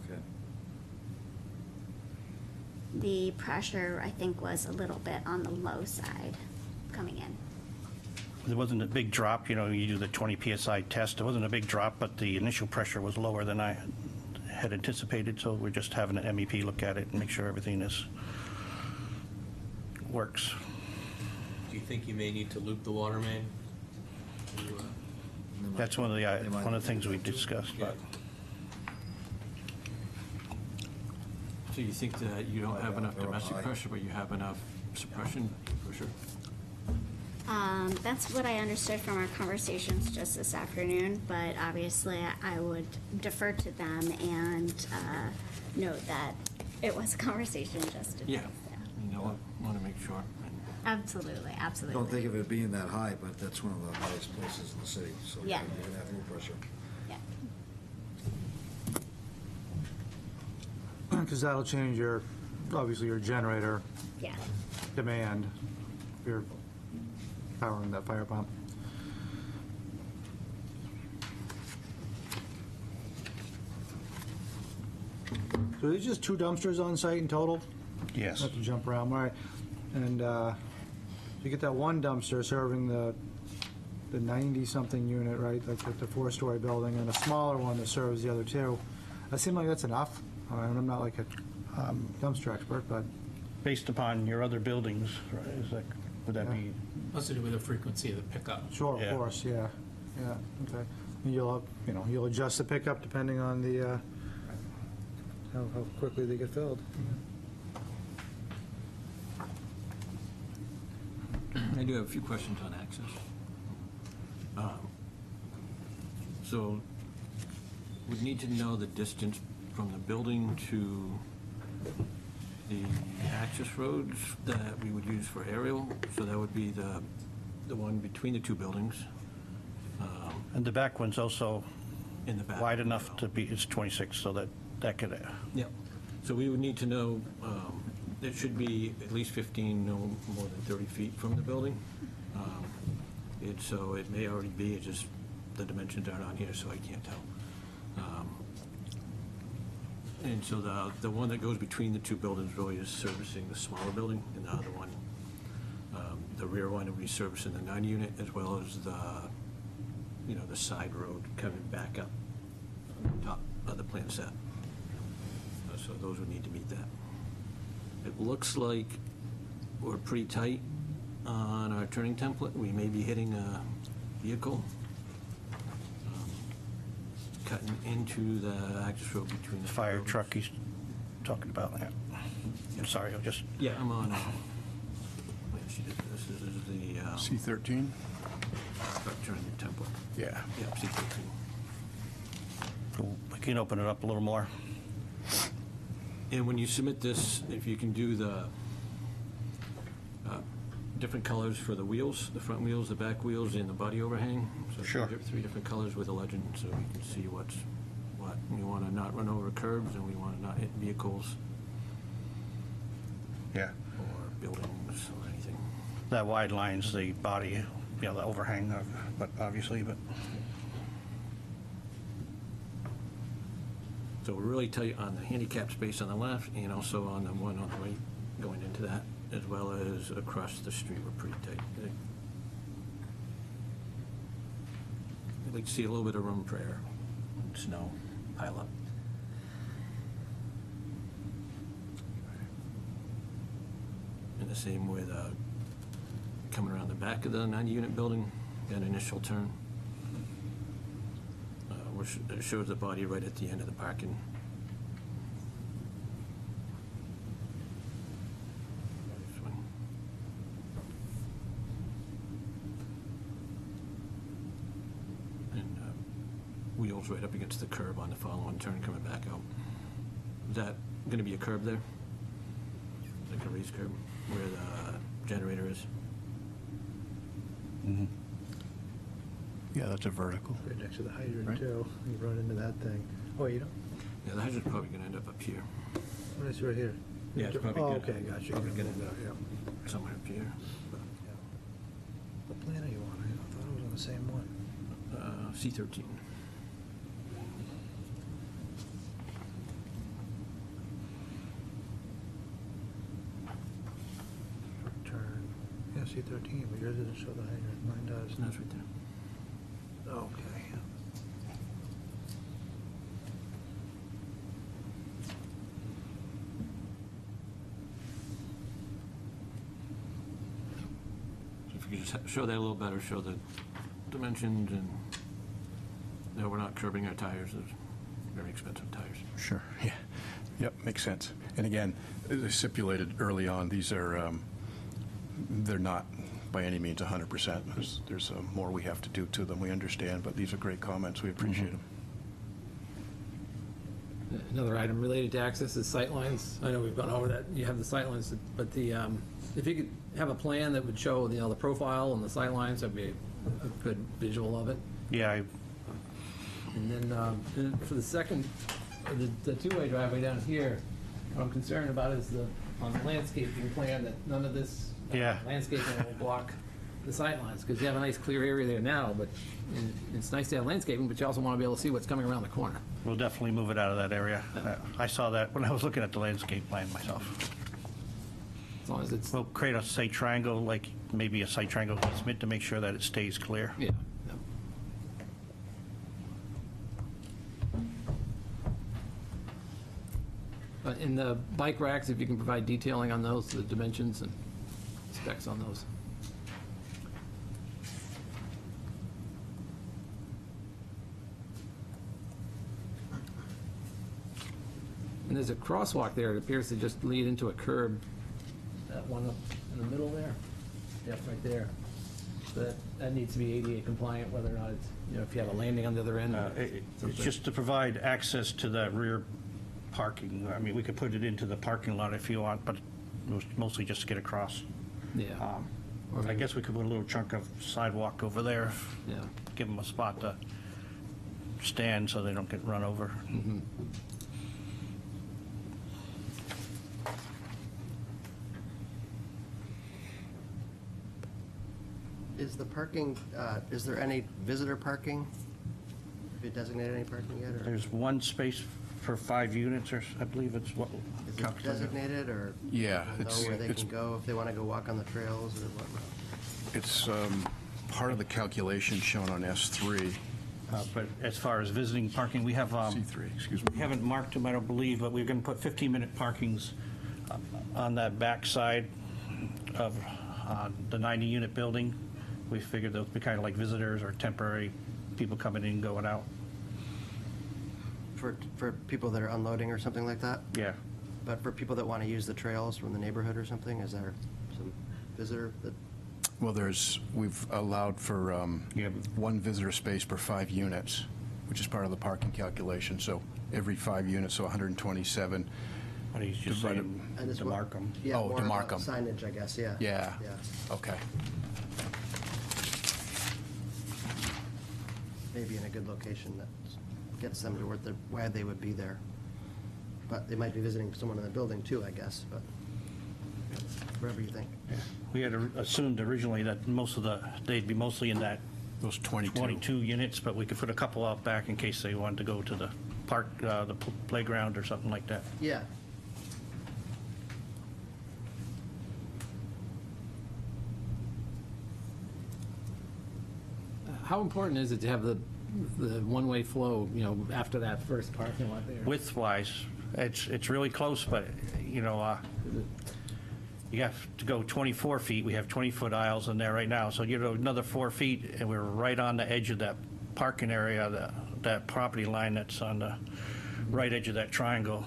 Okay. The pressure, I think, was a little bit on the low side coming in. There wasn't a big drop, you do the 20 PSI test. There wasn't a big drop, but the initial pressure was lower than I had anticipated, so we're just having an MEP look at it and make sure everything works. Do you think you may need to loop the water main? That's one of the things we discussed, but. So you think that you don't have enough domestic pressure, but you have enough suppression pressure? That's what I understood from our conversations just this afternoon, but obviously I would defer to them and note that it was a conversation just today. Yeah. I want to make sure. Absolutely, absolutely. Don't think of it being that high, but that's one of the highest places in the city, so you're Yeah. gonna have low pressure. Yeah. Because that'll change obviously your generator Yeah. demand. If you're powering that fire pump. So there's just 2 dumpsters on site in total? Yes. Not to jump around, all right. And you get that 1 dumpster serving the the 90-something unit, right, like the 4-story building, and a smaller one that serves the other two. It seems like that's enough. And I'm not like a dumpster expert, but Based upon your other buildings, right, is that, would that be? What's to do with the frequency of the pickup? sure, Yeah. of course, yeah, okay. And you'll adjust the pickup depending on the, how quickly they get filled. I do have a few questions on access. So, we'd need to know the distance from the building to the access roads that we would use for aerial, so that would be the one between the two buildings. And the back one's also In the back. wide enough to be, it's 26, so that could, Yep. So we would need to know, it should be at least 15, no more than 30 feet from the building. So it may already be, it's just the dimensions aren't on here, so I can't tell. And so the one that goes between the two buildings really is servicing the smaller building, and the other one, the rear one will be servicing the 9 unit, as well as the side road coming back up on top of the plan set. So those would need to meet that. It looks like we're pretty tight on our turning template. We may be hitting a vehicle cutting into the access road between the fire buildings. truck he's talking about. Yeah. I'm sorry, I'll just, Yeah, I'm on. This is the C13? turning template. Yeah. Yep, C13. we can open it up a little more. And when you submit this, if you can do the different colors for the wheels, the front wheels, the back wheels, and the body overhang. So Sure. three different colors with a legend, so we can see what's what. We want to not run over curbs, and we want to not hit vehicles Yeah. or buildings or anything. That wide line's the body, the overhang, but obviously, but So we're really tight on the handicap space on the left, and also on the one on the right going into that, as well as across the street, we're pretty tight. I'd like to see a little bit of room for air, snow, pile up. And the same with coming around the back of the 90-unit building, that initial turn. Which shows the body right at the end of the parking. And wheels right up against the curb on the following turn coming back out. Is that going to be a curb there? Like a raised curb where the generator is? Mm-hmm. Yeah, that's a vertical. Right next to the hydrant, Right. too. You run into that thing. Oh, you don't? Yeah, the hydrant's probably going to end up here. What is right here? Yeah, it's probably Oh, good. okay, gotcha. Probably You're good. gonna end up, yeah. Somewhere up here. What plan are you on? I thought it was on the same one. C13. Turn. Yeah, C13, but yours doesn't show the hydrant. Mine does. That's right there. Okay. So if you could just show that a little better, show the dimensions, and no, we're not curbing our tires, those very expensive tires. Sure, yeah. Yep, makes sense. And again, as I stipulated early on, these are, they're not by any means 100%. There's more we have to do to them, we understand, but these are great comments, we appreciate them. Another item related to access is sightlines. I know we've gone over that. You have the sightlines, but if you could have a plan that would show, the profile and the sightlines, that'd be a good visual of it. yeah, And then for the second, the two-way driveway down here, what I'm concerned about is on the landscaping plan, that none of this Yeah. landscaping will block the sightlines, because you have a nice clear area there now, but it's nice to have landscaping, but you also want to be able to see what's coming around the corner. we'll definitely move it out of that area. I saw that when I was looking at the landscape plan myself. As long as it's, We'll create a site triangle, like maybe a site triangle easement to make sure that it stays clear. yeah. In the bike racks, if you can provide detailing on those, the dimensions and specs on those. And there's a crosswalk there. It appears to just lead into a curb. That one up in the middle there? Yep, right there. So that needs to be ADA compliant, whether or not it's, if you have a landing on the other end. It's just to provide access to that rear parking. I mean, we could put it into the parking lot if you want, but it was mostly just to get across. Yeah. I guess we could put a little chunk of sidewalk over there. Yeah. Give them a spot to stand so they don't get run over. Mhm. Is the parking, is there any visitor parking? Have you designated any parking yet, or There's one space for 5 units, or I believe it's what. is it designated, or? Yeah, Know it's- where they it's- can go if they want to go walk on the trails or whatnot? It's part of the calculation shown on S3. But as far as visiting parking, we have. C3, excuse me. We haven't marked them, I don't believe, but we're going to put 15-minute parkings on that back side of the 90-unit building. We figured those would be kind of like visitors or temporary people coming in and going out. For people that are unloading or something like that? Yeah. But for people that want to use the trails from the neighborhood or something, is there some visitor that? Well, we've allowed for one visitor space per 5 units, which is part of the parking calculation. So every 5 units, so 127. But he's just divided- saying And it's to what- mark them. Yeah, Oh, more to mark about 'em. signage, I guess, yeah. Yeah. Yeah. Okay. Maybe in a good location that gets them to why they would be there. But they might be visiting someone in the building too, I guess, but wherever you think. We had assumed originally that they'd be mostly in that Those 22. 22 units, but we could put a couple out back in case they wanted to go to the park, the playground or something like that. Yeah. How important is it to have the one-way flow, after that first parking lot there? Width-wise, it's really close, but, you have to go 24 feet. We have 20-foot aisles in there right now, so another 4 feet, and we're right on the edge of that parking area, that property line that's on the right edge of that triangle.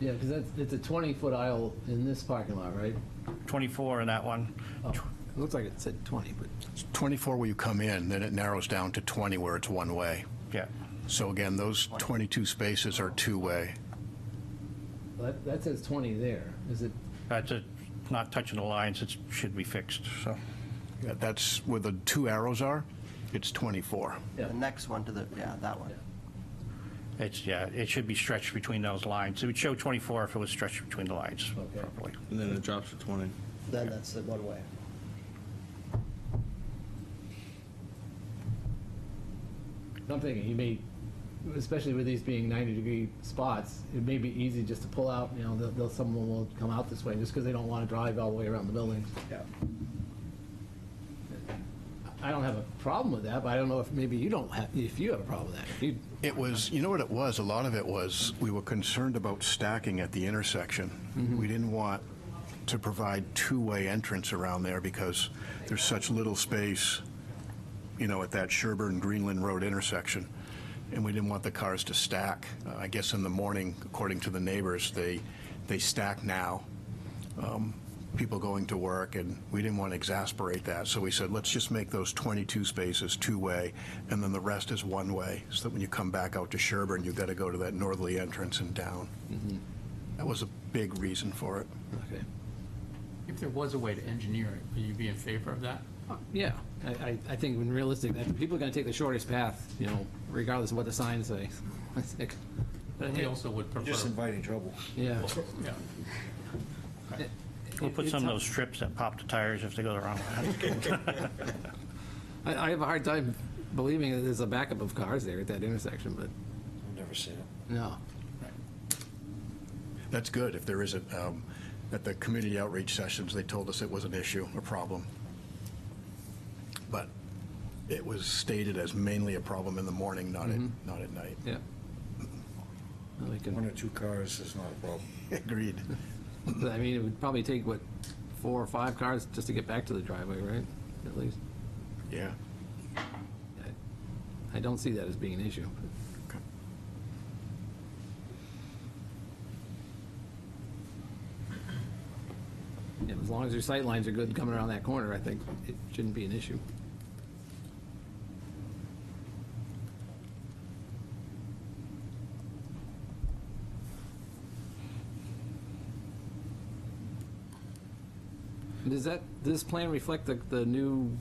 Yeah, because it's a 20-foot aisle in this parking lot, right? 24 in that one. Oh, it looks like it said 20, but. It's 24 where you come in, then it narrows down to 20 where it's one way. Yeah. So again, those 22 spaces are two-way. That says 20 there. Is it? That's not touching the lines. It should be fixed, so. Yeah, that's where the 2 arrows are. It's 24. The next one to that one. It should be stretched between those lines. It would show 24 if it was stretched between the lines properly. And then it drops to 20. Then that's the one way. I'm thinking especially with these being 90-degree spots, it may be easy just to pull out, someone will come out this way just because they don't want to drive all the way around the building. Yeah. I don't have a problem with that, but I don't know if maybe if you have a problem with that. It was, you know what it was? A lot of it was, we were concerned about stacking at the intersection. We didn't want to provide two-way entrance around there because there's such little space, at that Sherburne-Greenland Road intersection. And we didn't want the cars to stack. I guess in the morning, according to the neighbors, they stack now. People going to work, and we didn't want to exasperate that. So we said, let's just make those 22 spaces two-way, and then the rest is one-way, so that when you come back out to Sherburne, you've got to go to that northerly entrance and down. That was a big reason for it. Okay. If there was a way to engineer it, would you be in favor of that? Yeah, I think when realistic, people are going to take the shortest path, regardless of what the signs say. I think. But we also would prefer. Just inviting trouble. Yeah. Yeah. We'll put some of those strips that pop the tires if they go the wrong way. I have a hard time believing that there's a backup of cars there at that intersection, but I've never seen it. no. That's good. If there isn't, at the community outreach sessions, they told us it was an issue, a problem. But it was stated as mainly a problem in the morning, not at night. Yeah. We can- One or two cars is not a problem. Agreed. I mean, it would probably take, what, 4 or 5 cars just to get back to the driveway, right? At least. Yeah. I don't see that as being an issue. Yeah, as long as your sight lines are good coming around that corner, I think it shouldn't be an issue. Does this plan reflect the new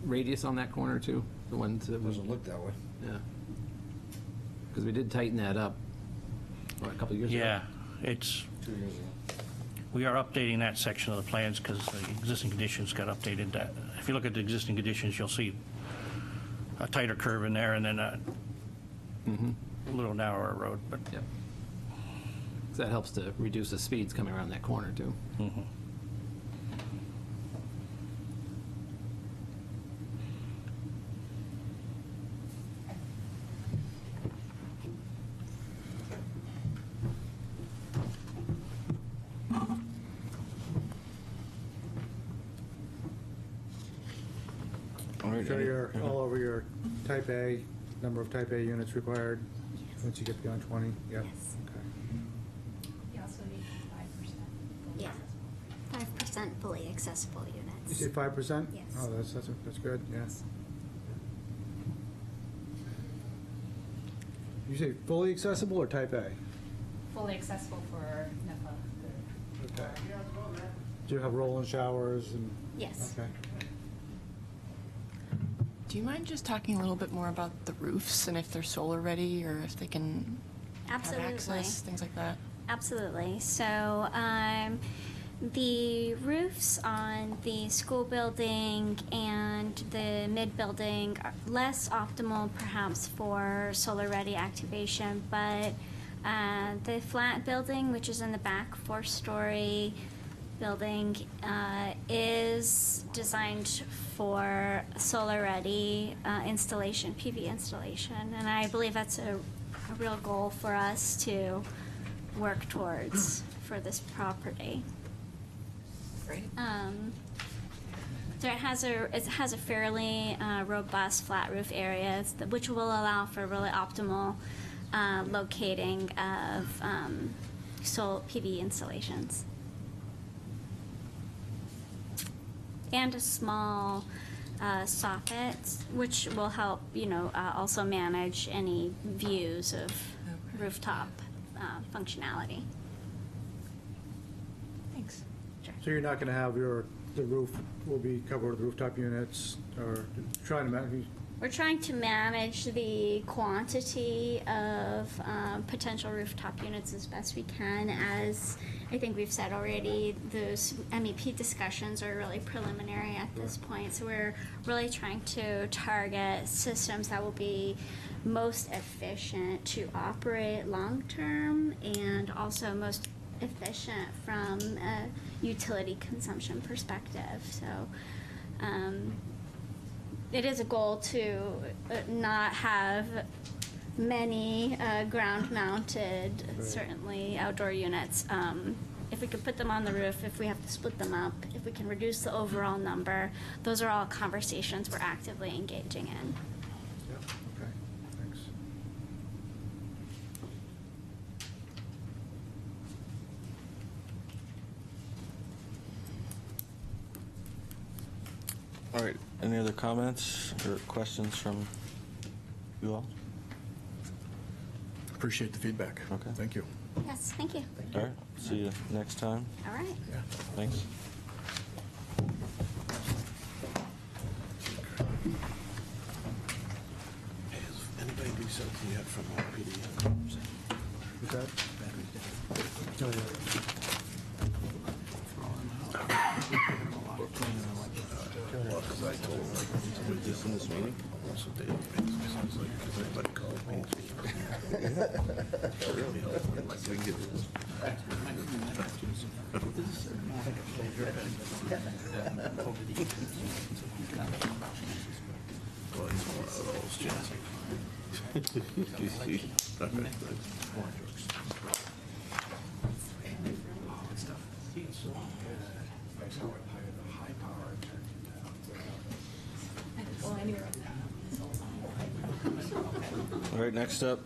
radius on that corner too? The ones that was, Doesn't look that way. yeah. Because we did tighten that up, what, a couple of years ago? Yeah, it's, 2 years ago. we are updating that section of the plans because the existing conditions got updated. That if you look at the existing conditions, you'll see a tighter curve in there and then a little narrower road, but Yep. 'Cause that helps to reduce the speeds coming around that corner too. All right, Sure, you're all over your type A, number of type A units required, once you get beyond 20, yeah? Yes. Okay. You also need 5%. Yeah. 5% fully accessible You units. say 5%? Yes. Oh, that's good, yeah. You say fully accessible or type A? Fully accessible for NEPA. Okay. Do you have roll-in showers and? Yes. Okay. Do you mind just talking a little bit more about the roofs and if they're solar ready or if they can Absolutely. have access, things like that? Absolutely. So, the roofs on the school building and the mid-building are less optimal perhaps for solar-ready activation, but the flat building, which is in the back, 4-story building, is designed for solar-ready installation, PV installation, and I believe that's a real goal for us to work towards for this property. Great. So it has a fairly robust flat roof area, which will allow for really optimal locating of solar PV installations. And a small soffit, which will help, also manage any views of rooftop functionality. Thanks. So you're not going to have the roof will be covered with rooftop units, or trying to manage? We're trying to manage the quantity of potential rooftop units as best we can. As I think we've said already, those MEP discussions are really preliminary at this point. So we're really trying to target systems that will be most efficient to operate long-term and also most efficient from a utility consumption perspective. So it is a goal to not have many ground-mounted, certainly outdoor units. If we could put them on the roof, if we have to split them up, if we can reduce the overall number, those are all conversations we're actively engaging in. Yeah, okay, thanks. All right, any other comments or questions from you all? Appreciate the feedback. Okay. Thank you. Yes, thank you. All right, see you next time. All right. Thanks. Has anybody do something yet from RPD? Is that? Oh, yeah. Was this in this meeting? Also, Dave, it's like, if anybody called me. That really helpful. We can get this. Well, he's one of those, Jesse. Okay, thanks. All right, next up,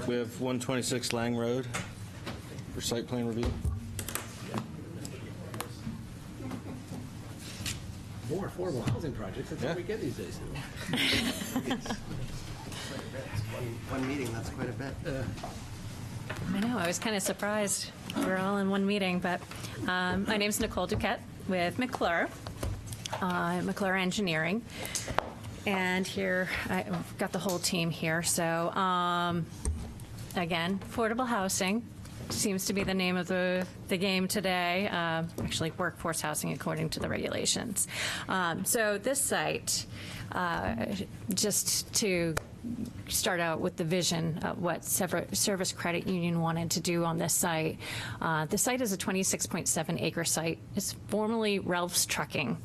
we have 126 Lang Road for site plan review. More affordable housing projects, that's what we get these days. One meeting, that's quite a bit. I know, I was kind of surprised. We're all in one meeting, but my name's Nicole Duquette with McClure, McClure Engineering. And here, I've got the whole team here. So again, affordable housing seems to be the name of the game today. Actually, workforce housing according to the regulations. So this site, just to start out with the vision of what Service Credit Union wanted to do on this site. The site is a 26.7 acre site. It's formerly Ralph's Trucking.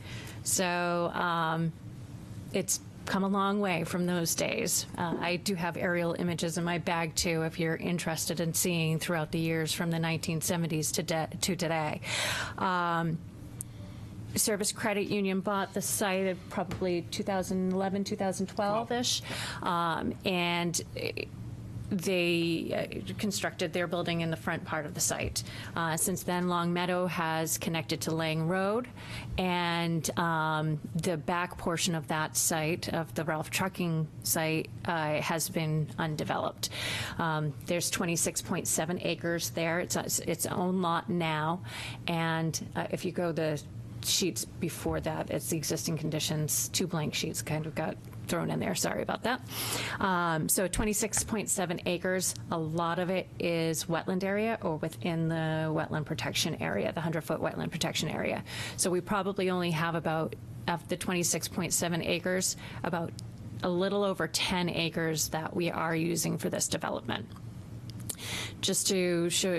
So it's come a long way from those days. I do have aerial images in my bag too, if you're interested in seeing throughout the years from the 1970s to today. Service Credit Union bought the site at probably 2011, 2012-ish, and they constructed their building in the front part of the site. Since then, Long Meadow has connected to Lang Road, and the back portion of that site, of the Ralph Trucking site, has been undeveloped. There's 26.7 acres there. It's its own lot now, and if you go the sheets before that, it's the existing conditions. 2 blank sheets kind of got thrown in there. Sorry about that. So 26.7 acres, a lot of it is wetland area or within the wetland protection area, the 100-foot wetland protection area. So we probably only have about, of the 26.7 acres, about a little over 10 acres that we are using for this development. Just to show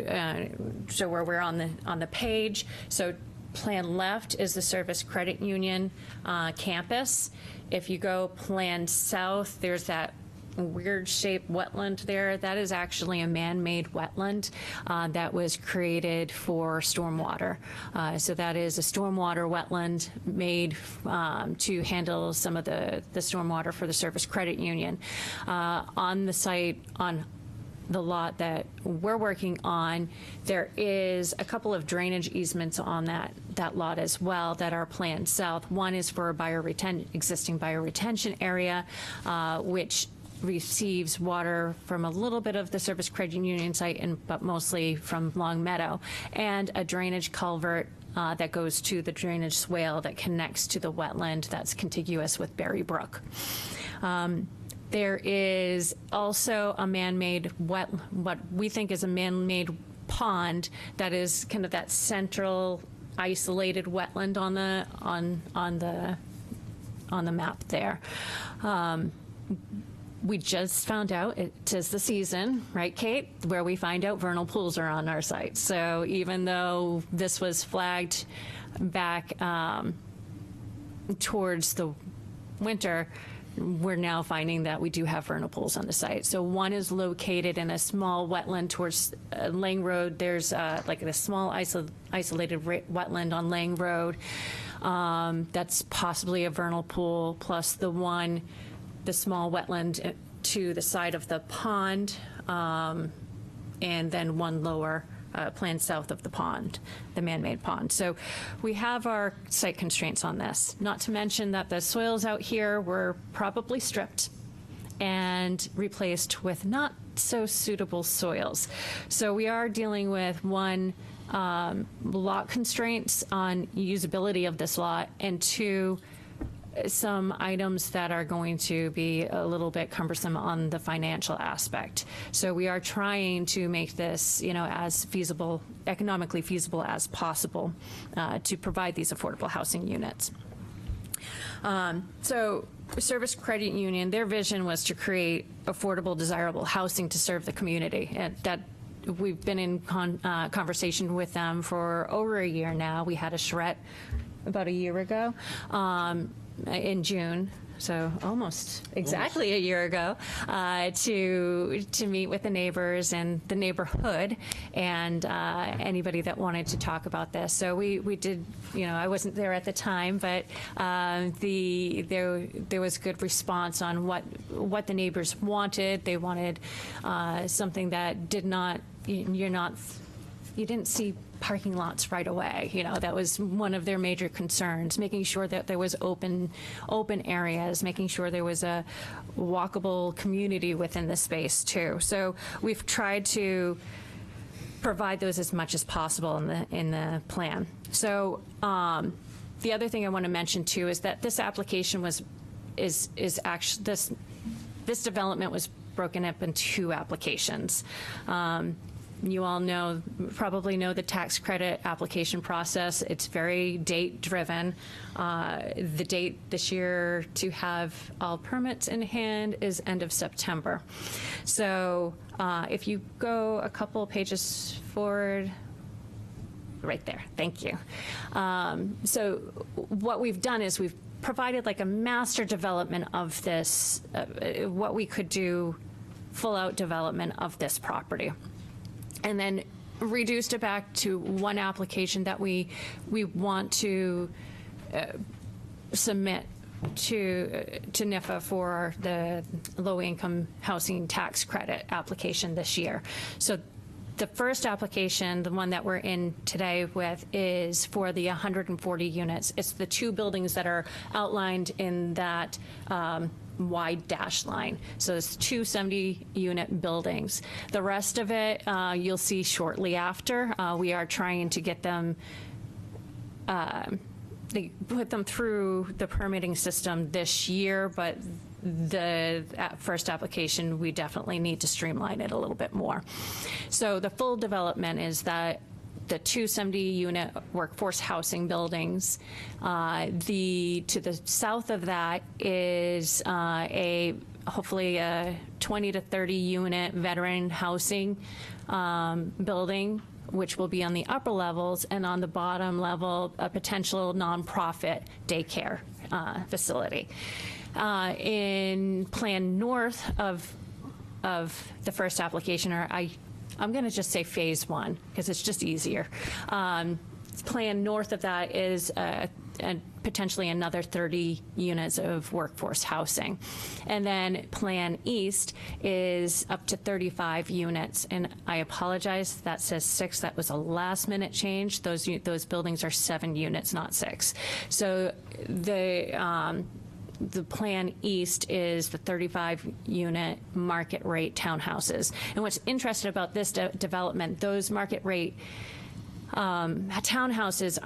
where we're on the page. So plan left is the Service Credit Union campus. If you go plan south, there's that weird shaped wetland there. That is actually a man-made wetland that was created for stormwater. So that is a stormwater wetland made to handle some of the stormwater for the Service Credit Union. On the site, on the lot that we're working on, there is a couple of drainage easements on that lot as well that are planned south. One is for a existing bioretention area, which receives water from a little bit of the Service Credit Union site, but mostly from Long Meadow, and a drainage culvert that goes to the drainage swale that connects to the wetland that's contiguous with Berry Brook. There is also a man-made what we think is a man-made pond that is kind of that central isolated wetland on the map there. We just found out it is the season, right, Kate, where we find out vernal pools are on our site. So even though this was flagged back towards the winter, we're now finding that we do have vernal pools on the site. So one is located in a small wetland towards Lang Road. There's like a small isolated wetland on Lang Road that's possibly a vernal pool, plus the small wetland to the side of the pond, and then one lower planned south of the pond, the man-made pond. So we have our site constraints on this. Not to mention that the soils out here were probably stripped and replaced with not so suitable soils. So we are dealing with one, lot constraints on usability of this lot, and two, some items that are going to be a little bit cumbersome on the financial aspect. So we are trying to make this, as feasible, economically feasible as possible to provide these affordable housing units. So Service Credit Union, their vision was to create affordable, desirable housing to serve the community. And that we've been in conversation with them for over a year now. We had a charrette about a year ago. In June, so almost exactly a year ago, to meet with the neighbors and the neighborhood and anybody that wanted to talk about this. So we did, I wasn't there at the time, but there was good response on what the neighbors wanted. They wanted something that did not, you didn't see parking lots right away. That was one of their major concerns, making sure that there was open areas, making sure there was a walkable community within the space too. So we've tried to provide those as much as possible in the plan. So the other thing I want to mention too is that this application is actually this development was broken up in 2 applications. You all probably know the tax credit application process. It's very date-driven. The date this year to have all permits in hand is end of September. So if you go a couple pages forward, right there, thank you. So what we've done is we've provided like a master development of this, what we could do, full-out development of this property. And then reduced it back to one application that we want to submit to NIFA for the low-income housing tax credit application this year. So the first application, the one that we're in today with, is for the 140 units. It's the 2 buildings that are outlined in that wide dash line. So it's 2 70-unit buildings. The rest of it you'll see shortly after. We are trying to get them, they put them through the permitting system this year, but the first application, we definitely need to streamline it a little bit more. So the full development is that the 2 70-unit workforce housing buildings. To the south of that is hopefully a 20 to 30 unit veteran housing building, which will be on the upper levels, and on the bottom level, a potential nonprofit daycare facility. In Plan North of the first application, or I'm going to just say phase 1 because it's just easier. Plan north of that is potentially another 30 units of workforce housing. And then Plan East is up to 35 units. And I apologize, that says 6. That was a last minute change. Those buildings are 7 units, not 6. So the Plan East is the 35-unit market rate townhouses. And what's interesting about this development, those market rate townhouses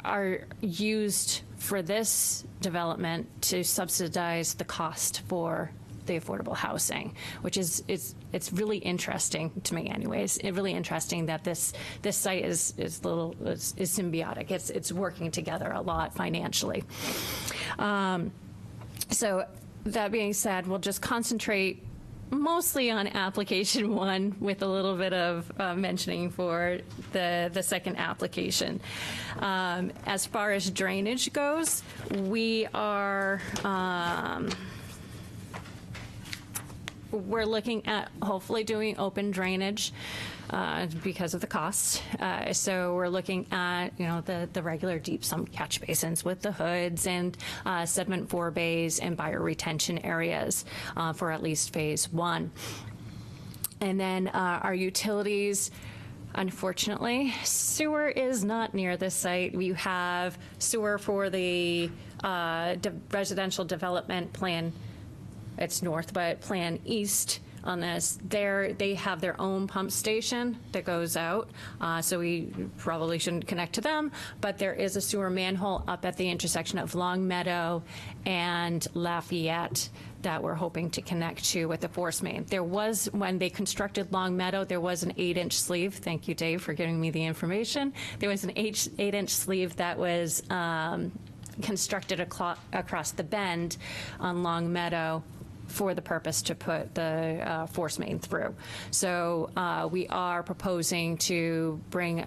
are used for this development to subsidize the cost for the affordable housing, which is it's really interesting to me, anyways. It's really interesting that this site is symbiotic. It's working together a lot financially. So that being said, we'll just concentrate mostly on application 1 with a little bit of mentioning for the second application. As far as drainage goes, we are we're looking at hopefully doing open drainage because of the cost. So we're looking at, the regular deep sump catch basins with the hoods and sediment forebays and bioretention areas for at least phase 1. And then our utilities, unfortunately, sewer is not near this site. We have sewer for the residential development plan. It's north, but Plan East on this, they have their own pump station that goes out, so we probably shouldn't connect to them, but there is a sewer manhole up at the intersection of Long Meadow and Lafayette that we're hoping to connect to with the force main. There was, when they constructed Long Meadow, there was an 8-inch sleeve. Thank you, Dave, for giving me the information. There was an 8-inch sleeve that was constructed across the bend on Long Meadow for the purpose to put the force main through. So we are proposing to bring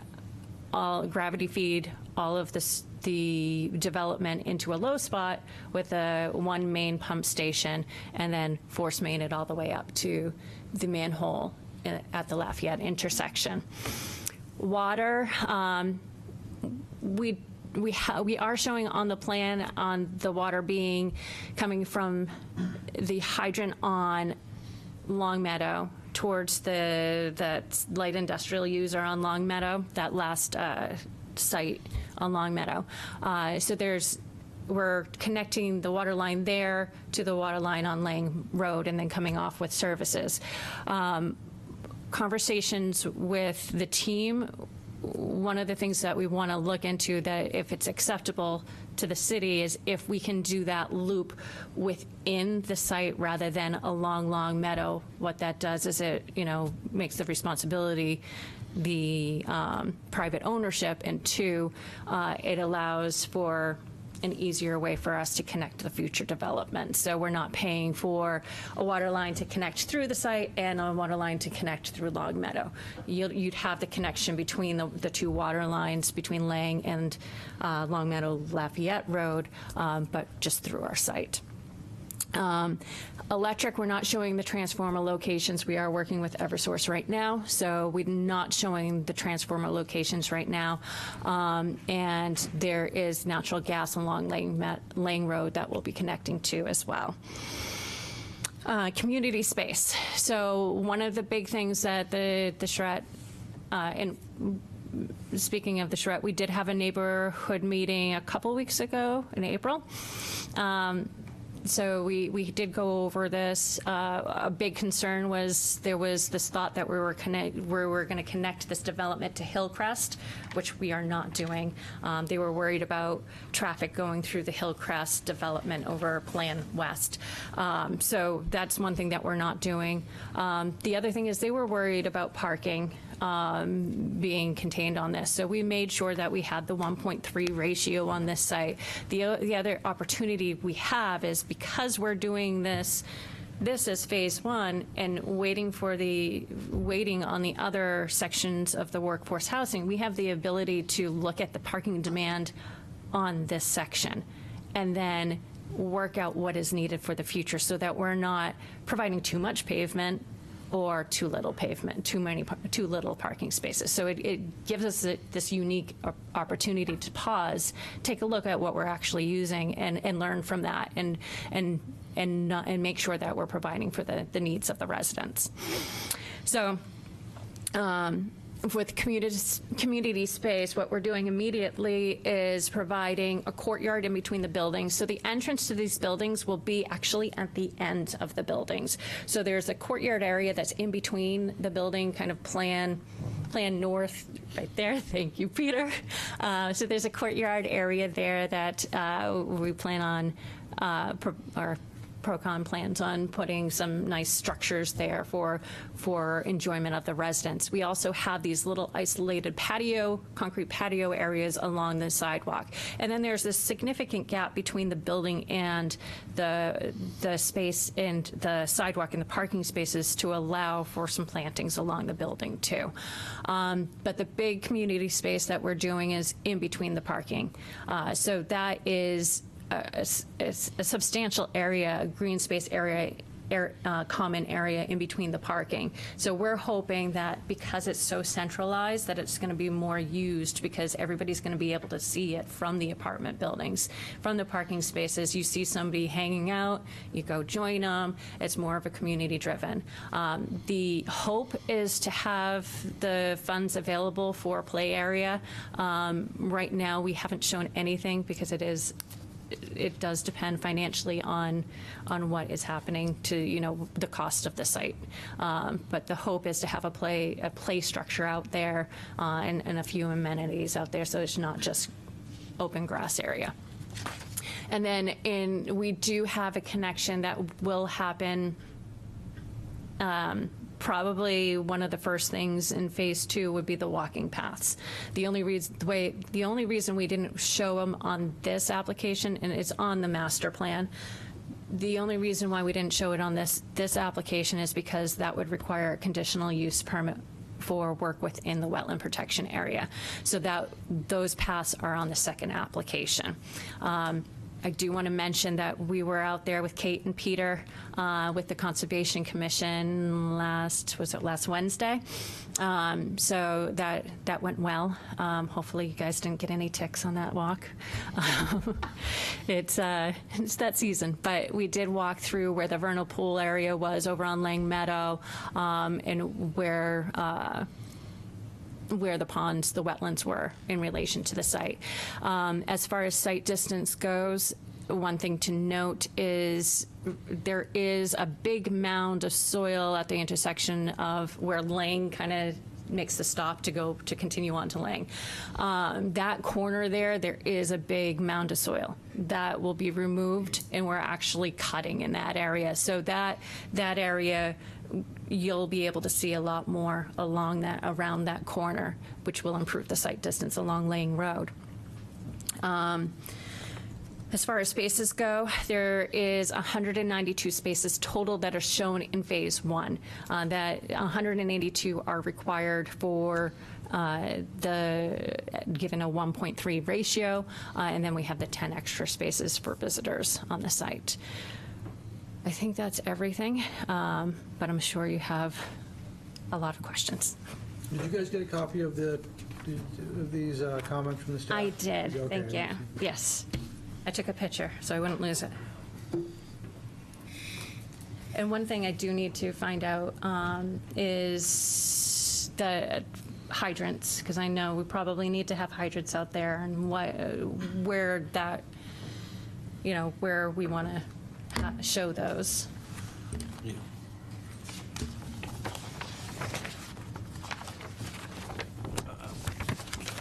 all gravity feed all of the development into a low spot with a one main pump station, and then force main it all the way up to the manhole at the Lafayette intersection. Water, we are showing on the plan on the water coming from the hydrant on Long Meadow towards that light industrial user on Long Meadow, that last site on Long Meadow. So we're connecting the water line there to the water line on Lang Road and then coming off with services. Conversations with the team, one of the things that we want to look into, that if it's acceptable to the city, is if we can do that loop within the site rather than along Long Meadow. What that does is it, makes the responsibility the private ownership, and two, it allows for an easier way for us to connect to the future development. So we're not paying for a water line to connect through the site and a water line to connect through Long Meadow. You'd have the connection between the two water lines between Lang and Long Meadow Lafayette Road, but just through our site. Electric, we're not showing the transformer locations. We are working with Eversource right now, so we're not showing the transformer locations right now. And there is natural gas along Lang Road that we'll be connecting to as well. Community space. So one of the big things that the Charette, and speaking of the Charette, we did have a neighborhood meeting a couple weeks ago in April. So we did go over this. A big concern was there was this thought that we were going to connect this development to Hillcrest, which we are not doing. They were worried about traffic going through the Hillcrest development over Plan West. So that's one thing that we're not doing. The other thing is they were worried about parking being contained on this. So we made sure that we had the 1.3 ratio on this site. The other opportunity we have is because we're doing this is phase one, and waiting on the other sections of the workforce housing, we have the ability to look at the parking demand on this section and then work out what is needed for the future so that we're not providing too much pavement or too little pavement, too little parking spaces. So it gives us this unique opportunity to pause, take a look at what we're actually using, and learn from that, and make sure that we're providing for the needs of the residents. So. With community space, what we're doing immediately is providing a courtyard in between the buildings. So the entrance to these buildings will be actually at the end of the buildings. So there's a courtyard area that's in between the building, kind of plan north right there. Thank you, Peter. So there's a courtyard area there that we plan on, ProCon plans on putting some nice structures there for enjoyment of the residents. We also have these little isolated concrete patio areas along the sidewalk. And then there's this significant gap between the building and the space and the sidewalk and the parking spaces to allow for some plantings along the building too. But the big community space that we're doing is in between the parking. So that is a substantial area, a green space area, common area in between the parking. So we're hoping that because it's so centralized that it's going to be more used, because everybody's going to be able to see it from the apartment buildings, from the parking spaces. You see somebody hanging out, you go join them. It's more of a community driven. The hope is to have the funds available for a play area. Right now we haven't shown anything because it does depend financially on what is happening to the cost of the site, but the hope is to have a play structure out there and a few amenities out there, so it's not just open grass area. And then we do have a connection that will happen. Probably one of the first things in phase 2 would be the walking paths. The only reason we didn't show them on this application, and it's on the master plan, the only reason why we didn't show it on this application is because that would require a conditional use permit for work within the wetland protection area. So that those paths are on the second application. I do want to mention that we were out there with Kate and Peter with the Conservation Commission last Wednesday? So that went well. Hopefully you guys didn't get any ticks on that walk. It's that season, but we did walk through where the vernal pool area was over on Lang Meadow, and where the ponds, the wetlands were in relation to the site. As far as site distance goes, one thing to note is there is a big mound of soil at the intersection of where Lang kind of makes the stop to continue on to Lang. That corner there is a big mound of soil that will be removed, and we're actually cutting in that area. So that area, you'll be able to see a lot more around that corner, which will improve the site distance along Lang Road. As far as spaces go, there is 192 spaces total that are shown in phase one. That 182 are required for given a 1.3 ratio, and then we have the 10 extra spaces for visitors on the site. I think that's everything, but I'm sure you have a lot of questions. Did you guys get a copy of these comments from the staff? I did, Okay. thank you. Yes, I took a picture so I wouldn't lose it. And one thing I do need to find out is the hydrants, because I know we probably need to have hydrants out there, and where we want to show those. Yeah.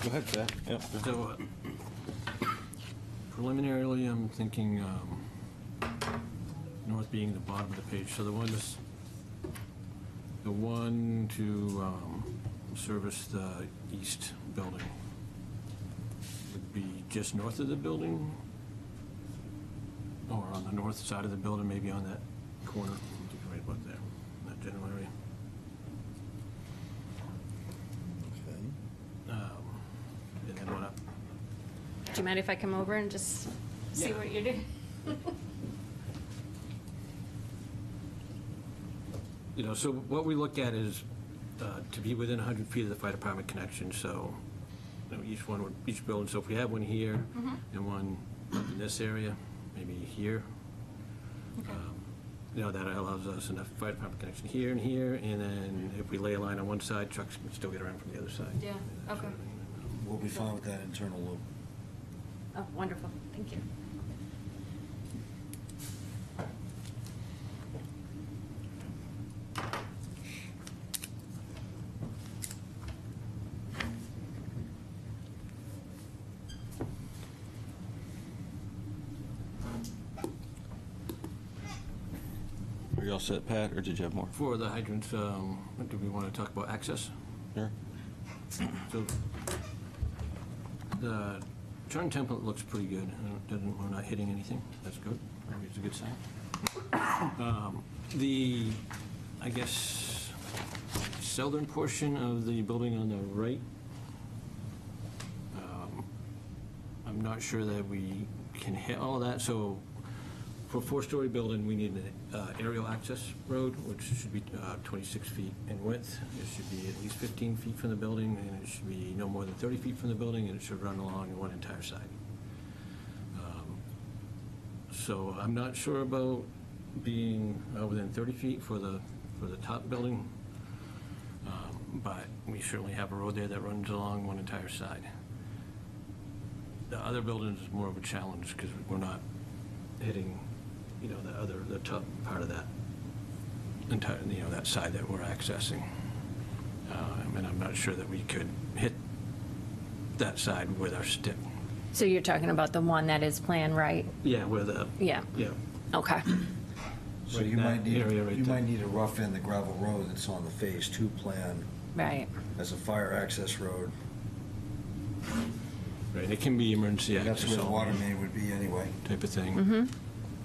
Go ahead, Pat. Yep. So preliminarily, I'm thinking north being the bottom of the page. So the one to service the east building would be just north of the building, or on the north side of the building, maybe on that corner, right about there, that general area. And then what up? Do you mind if I come over and just see what you're doing? So what we look at is to be within 100 feet of the fire department connection. So each building. So if we have one here and one up in this area, maybe here, that allows us enough fire department connection here and here. And then if we lay a line on one side, trucks can still get around from the other side. Yeah, okay. We'll be fine with that internal loop. Oh, wonderful, thank you. Are you all set, Pat, or did you have more? For the hydrants, do we want to talk about access? Sure. So the chart template looks pretty good. We're not hitting anything. That's good. Maybe it's a good sign. The, I guess, southern portion of the building on the right, I'm not sure that we can hit all of that. So for a four-story building, we need an aerial access road, which should be 26 feet in width. It should be at least 15 feet from the building, and it should be no more than 30 feet from the building, and it should run along one entire side. So I'm not sure about being within 30 feet for the top building, but we certainly have a road there that runs along one entire side. The other buildings is more of a challenge because we're not hitting the top part of that entire, that side that we're accessing. And I'm not sure that we could hit that side with our stick. So you're talking about the one that is planned right? Yeah, where the, Yeah, yeah. okay. So Right you in might that need, area right you there. might need to rough in the gravel road that's on the Phase 2 plan Right. as a fire access road. Right, it can be emergency access. That's where the water only main would be anyway. type of thing. Mm-hmm.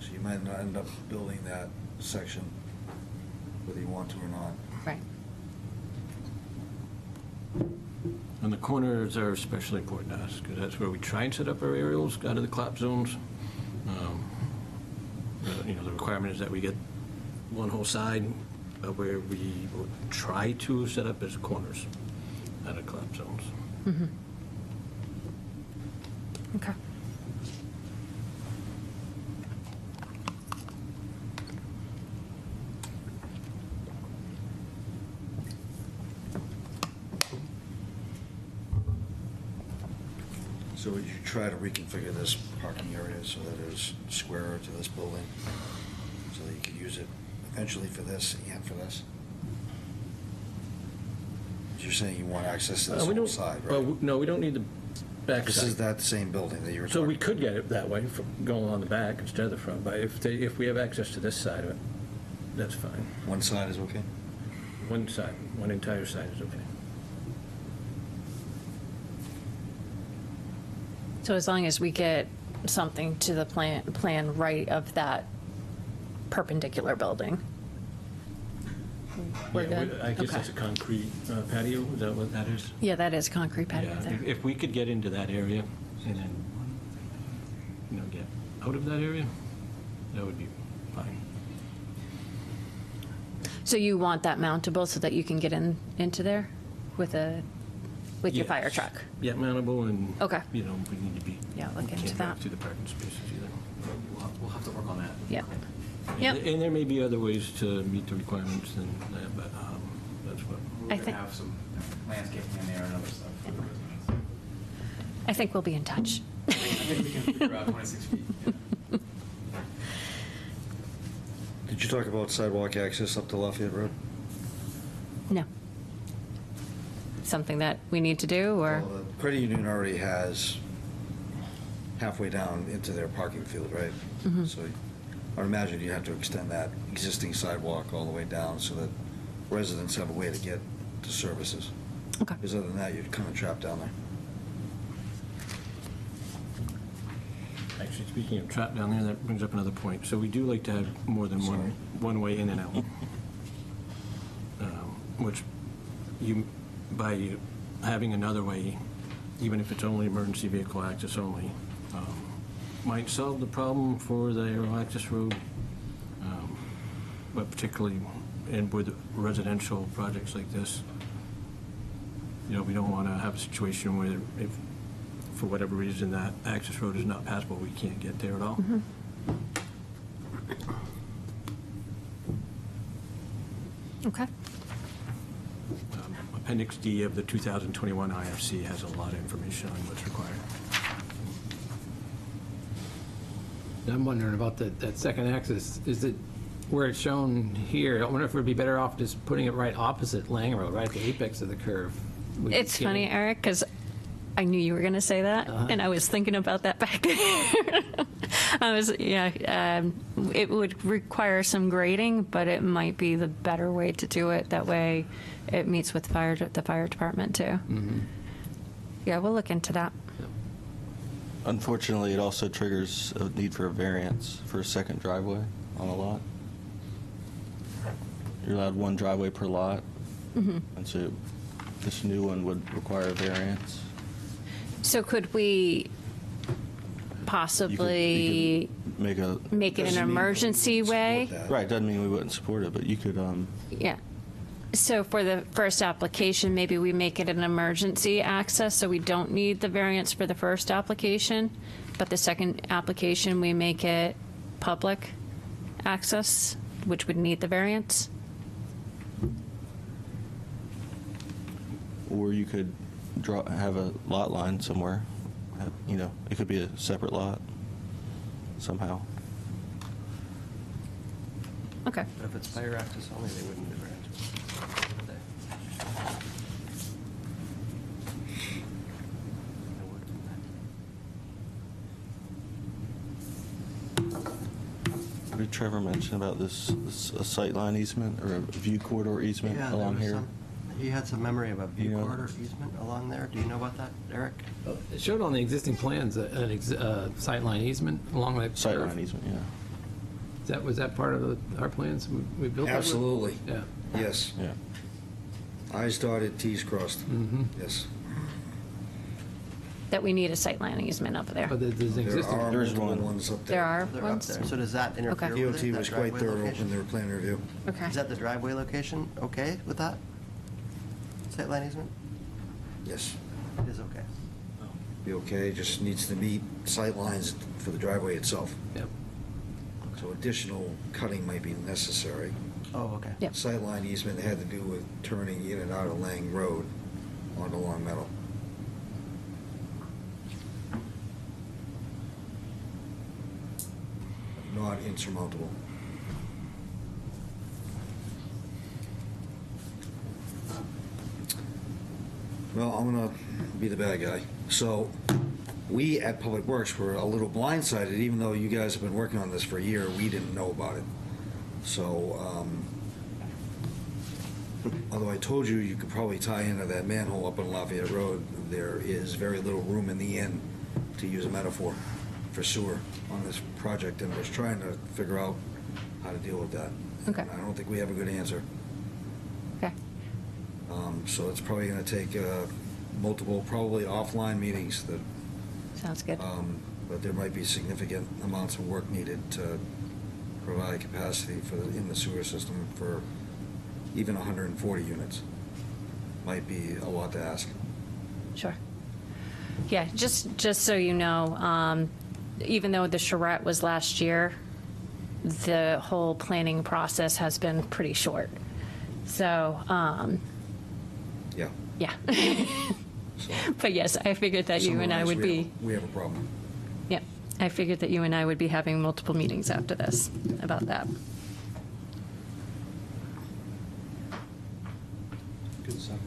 So you might not end up building that section, whether you want to or not. Right. And the corners are especially important to us, because that's where we try and set up our aerials out of the collapse zones. The requirement is that we get one whole side where we will try to set up as corners out of collapse zones. Okay. So would you try to reconfigure this parking area so that it is squarer to this building, so that you could use it eventually for this and for this? You're saying you want access to this We whole don't- side, right? well, no, we don't need the back This side. is that same building that you were So talking we about? could get it that way, from going on the back instead of the front, but if we have access to this side of it, that's fine. One side is okay? One side, one entire side is okay. So as long as we get something to the plan right of that perpendicular building. We're Yeah, good? I guess Okay. that's a concrete patio, is that what that is? Yeah, that is concrete patio Yeah, there. if we could get into that area and then, get out of that area, that would be fine. So you want that mountable so that you can get into there with your Yes. fire truck? Yeah, mountable and. Okay. We need to be. Yeah, look we into can't drive that. through the parking spaces either. We'll have to work on that. Yeah. And Yep. and there may be other ways to meet the requirements than that, but that's what. I think- have some landscaping in there and other stuff for the residents. I think we'll be in touch. I think we can figure out 26 feet. Yeah. Did you talk about sidewalk access up to Lafayette Road? No. Something that we need to do, or? Well, the credit union already has halfway down into their parking field, right? Mhm. So I would imagine you have to extend that existing sidewalk all the way down so that residents have a way to get to services. Okay. Because other than that, you're kind of trapped down there. Actually, speaking of trap down there, that brings up another point. So we do like to have more than one way in and out. Which by having another way, even if it's only emergency vehicle access only, might solve the problem for the aerial access road. But particularly with residential projects like this, we don't want to have a situation where if, for whatever reason, that access road is not passable, we can't get there at all. Okay. Appendix D of the 2021 IFC has a lot of information on what's required. I'm wondering about that second axis. Is it where it's shown here? I wonder if it would be better off just putting it right opposite Lang Road, right at the apex of the curve. We It's could get funny, it- Eric, because I knew you were going to say that, and I was thinking about that back there. It would require some grading, but it might be the better way to do it. That way, it meets with the fire department too. Yeah, we'll look into that. Unfortunately, it also triggers a need for a variance for a second driveway on a lot. You're allowed one driveway per lot, and so this new one would require a variance. So could we possibly You could make make it an Doesn't mean emergency support way? that. Right, doesn't mean we wouldn't support it, but you could, Yeah. So for the first application, maybe we make it an emergency access, so we don't need the variance for the first application, but the second application, we make it public access, which would need the variance? or you could have a lot line somewhere. It could be a separate lot somehow. Okay. But if it's fire access only, they wouldn't do variance. Would What did Trevor mention about this a sightline easement or a view corridor easement Yeah, there along was here? some, he had some memory of a view You know- corridor easement along there. Do you know about that, Eric? It showed on the existing plans sightline easement along that curve. Sightline easement, yeah. Was that part of our plans? We built that? Absolutely. Yeah. Yes. Yeah. I's dotted, T's crossed. Yes. that we need a sightline easement up there. But there's an existing. There are There's multiple one. ones up there. There are They're up ones? there. So does that interfere Okay. with it? DOT that was quite driveway thorough location? in their plan review. Okay. Is that the driveway location okay with that? Sightline easement? Yes, It is okay. be okay, just needs to meet sight lines for the driveway itself. Yep. So additional cutting might be necessary. Oh, okay. Yep. Sightline easement had to do with turning in and out of Lang Road onto Long Meadow. Not insurmountable. Well, I'm gonna be the bad guy. So, we at Public Works were a little blindsided, even though you guys have been working on this for a year, we didn't know about it. So, although I told you you could probably tie into that manhole up on Lafayette Road, there is very little room in the end, to use a metaphor, for sewer on this project, and we're trying to figure out how to deal with that. Okay. I don't think we have a good answer. Okay. So it's probably gonna take multiple, probably offline meetings that, Sounds good. but there might be significant amounts of work needed to provide capacity for, in the sewer system for even 140 units. Might be a lot to ask. Sure. Yeah, just so you know, even though the charrette was last year, the whole planning process has been pretty short. So, Yeah. yeah. But yes, I figured that you and I would be, We have a problem. yeah, I figured that you and I would be having multiple meetings after this about that. Good summary.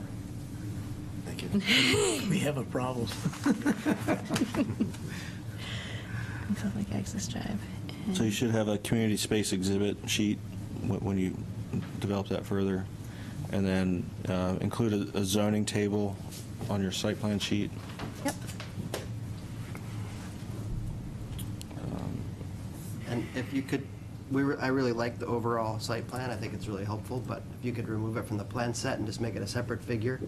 Thank you. We have a problem. Public access drive. So you should have a community space exhibit sheet when you develop that further, and then include a zoning table on your site plan sheet. Yep. And if you could, I really like the overall site plan. I think it's really helpful, but if you could remove it from the plan set and just make it a separate figure.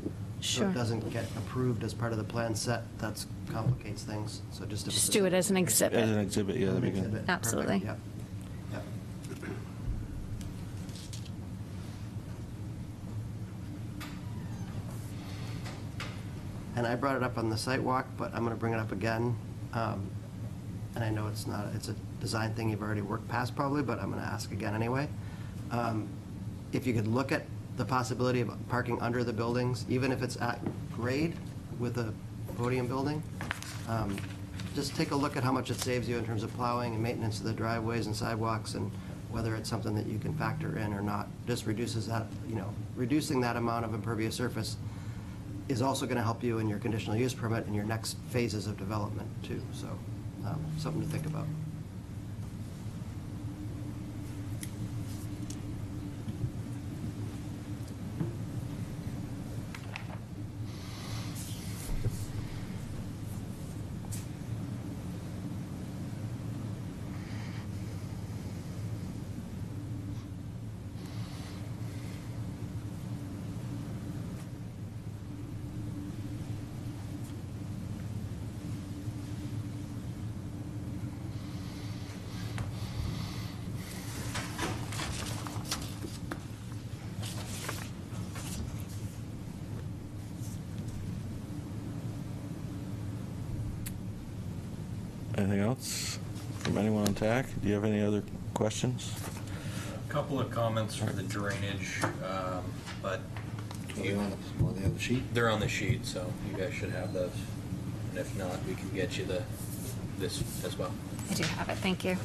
So Sure. it doesn't get approved as part of the plan set, that complicates things. So just. Just do it as an exhibit. As an exhibit, yeah, that'd be good. Exhibit. Absolutely. Perfect, yep. Yep. And I brought it up on the site walk, but I'm gonna bring it up again. And I know it's a design thing you've already worked past probably, but I'm gonna ask again anyway. If you could look at the possibility of parking under the buildings, even if it's at grade with a podium building, just take a look at how much it saves you in terms of plowing and maintenance of the driveways and sidewalks, and whether it's something that you can factor in or not. Just reduces that, reducing that amount of impervious surface is also going to help you in your conditional use permit and your next phases of development too. So, something to think about. Anything else from anyone on TAC? Do you have any other questions? A couple of comments for the drainage, but On the other sheet? they're on the sheet, so you guys should have those. And if not, we can get you this as well. I do have it, thank you.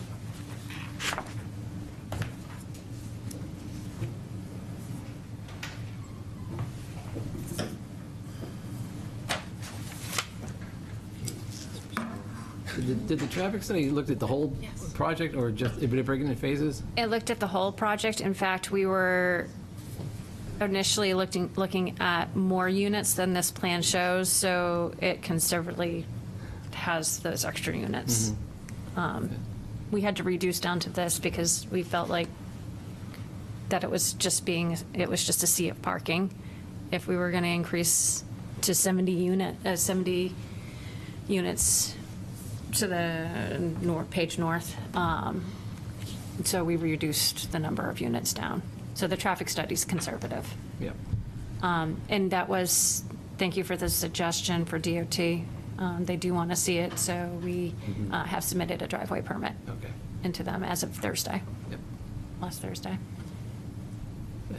Did the traffic study looked at the whole project, or just, did it break it into phases? It looked at the whole project. In fact, we were initially looking at more units than this plan shows, so it conservatively has those extra units. We had to reduce down to this because we felt like that it was just a sea of parking. If we were going to increase to 70 units to the page north. So we reduced the number of units down. So the traffic study's conservative. Yep. And that was, thank you for the suggestion for DOT. They do want to see it, so we have submitted a driveway permit Okay. into them as of Thursday, Yep. last Thursday.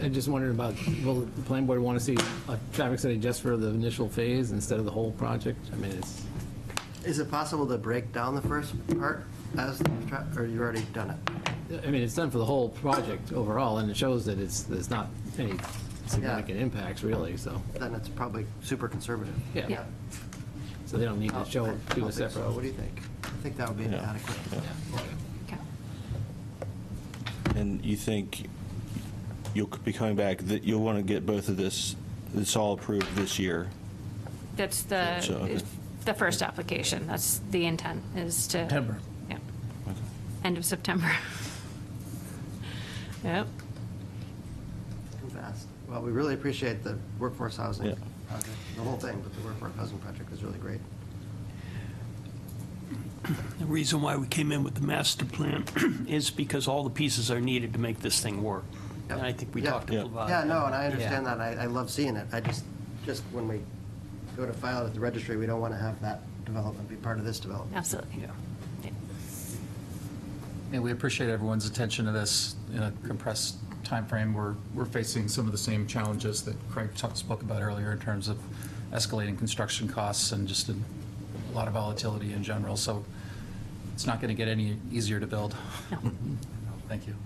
I just wondered about, will the planning board want to see a traffic study just for the initial phase instead of the whole project? I mean, it's, Is it possible to break down the first part as, or you already done it? I mean, it's done for the whole project overall, and it shows that there's not any significant impacts, really, so. Then it's probably super conservative. Yeah. So they don't need to show, I do don't a think so. separate. What do you think? I think that would be Yeah. adequate. Okay. And you think you'll be coming back, that you'll want to get both of this all approved this year? That's So, okay. the first application. That's the intent, is to. September. Yeah. End of September. Yep. Too fast. Well, we really appreciate the workforce housing Yeah. project, the whole thing, but the workforce housing project is really great. The reason why we came in with the master plan is because all the pieces are needed to make this thing work. And I think we Yeah. talked Yeah. about. Yeah, no, and I understand that. I love seeing it. I just when we go to file it at the registry, we don't want to have that development be part of this development. Absolutely. And we appreciate everyone's attention to this in a compressed timeframe. We're facing some of the same challenges that Craig spoke about earlier in terms of escalating construction costs and just a lot of volatility in general. So it's not going to get any easier to build. Thank you.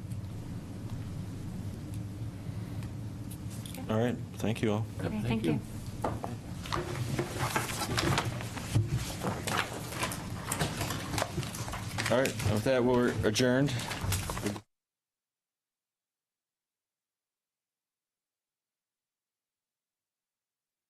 All right, thank you all. Okay, thank you. All right, with that, we're adjourned.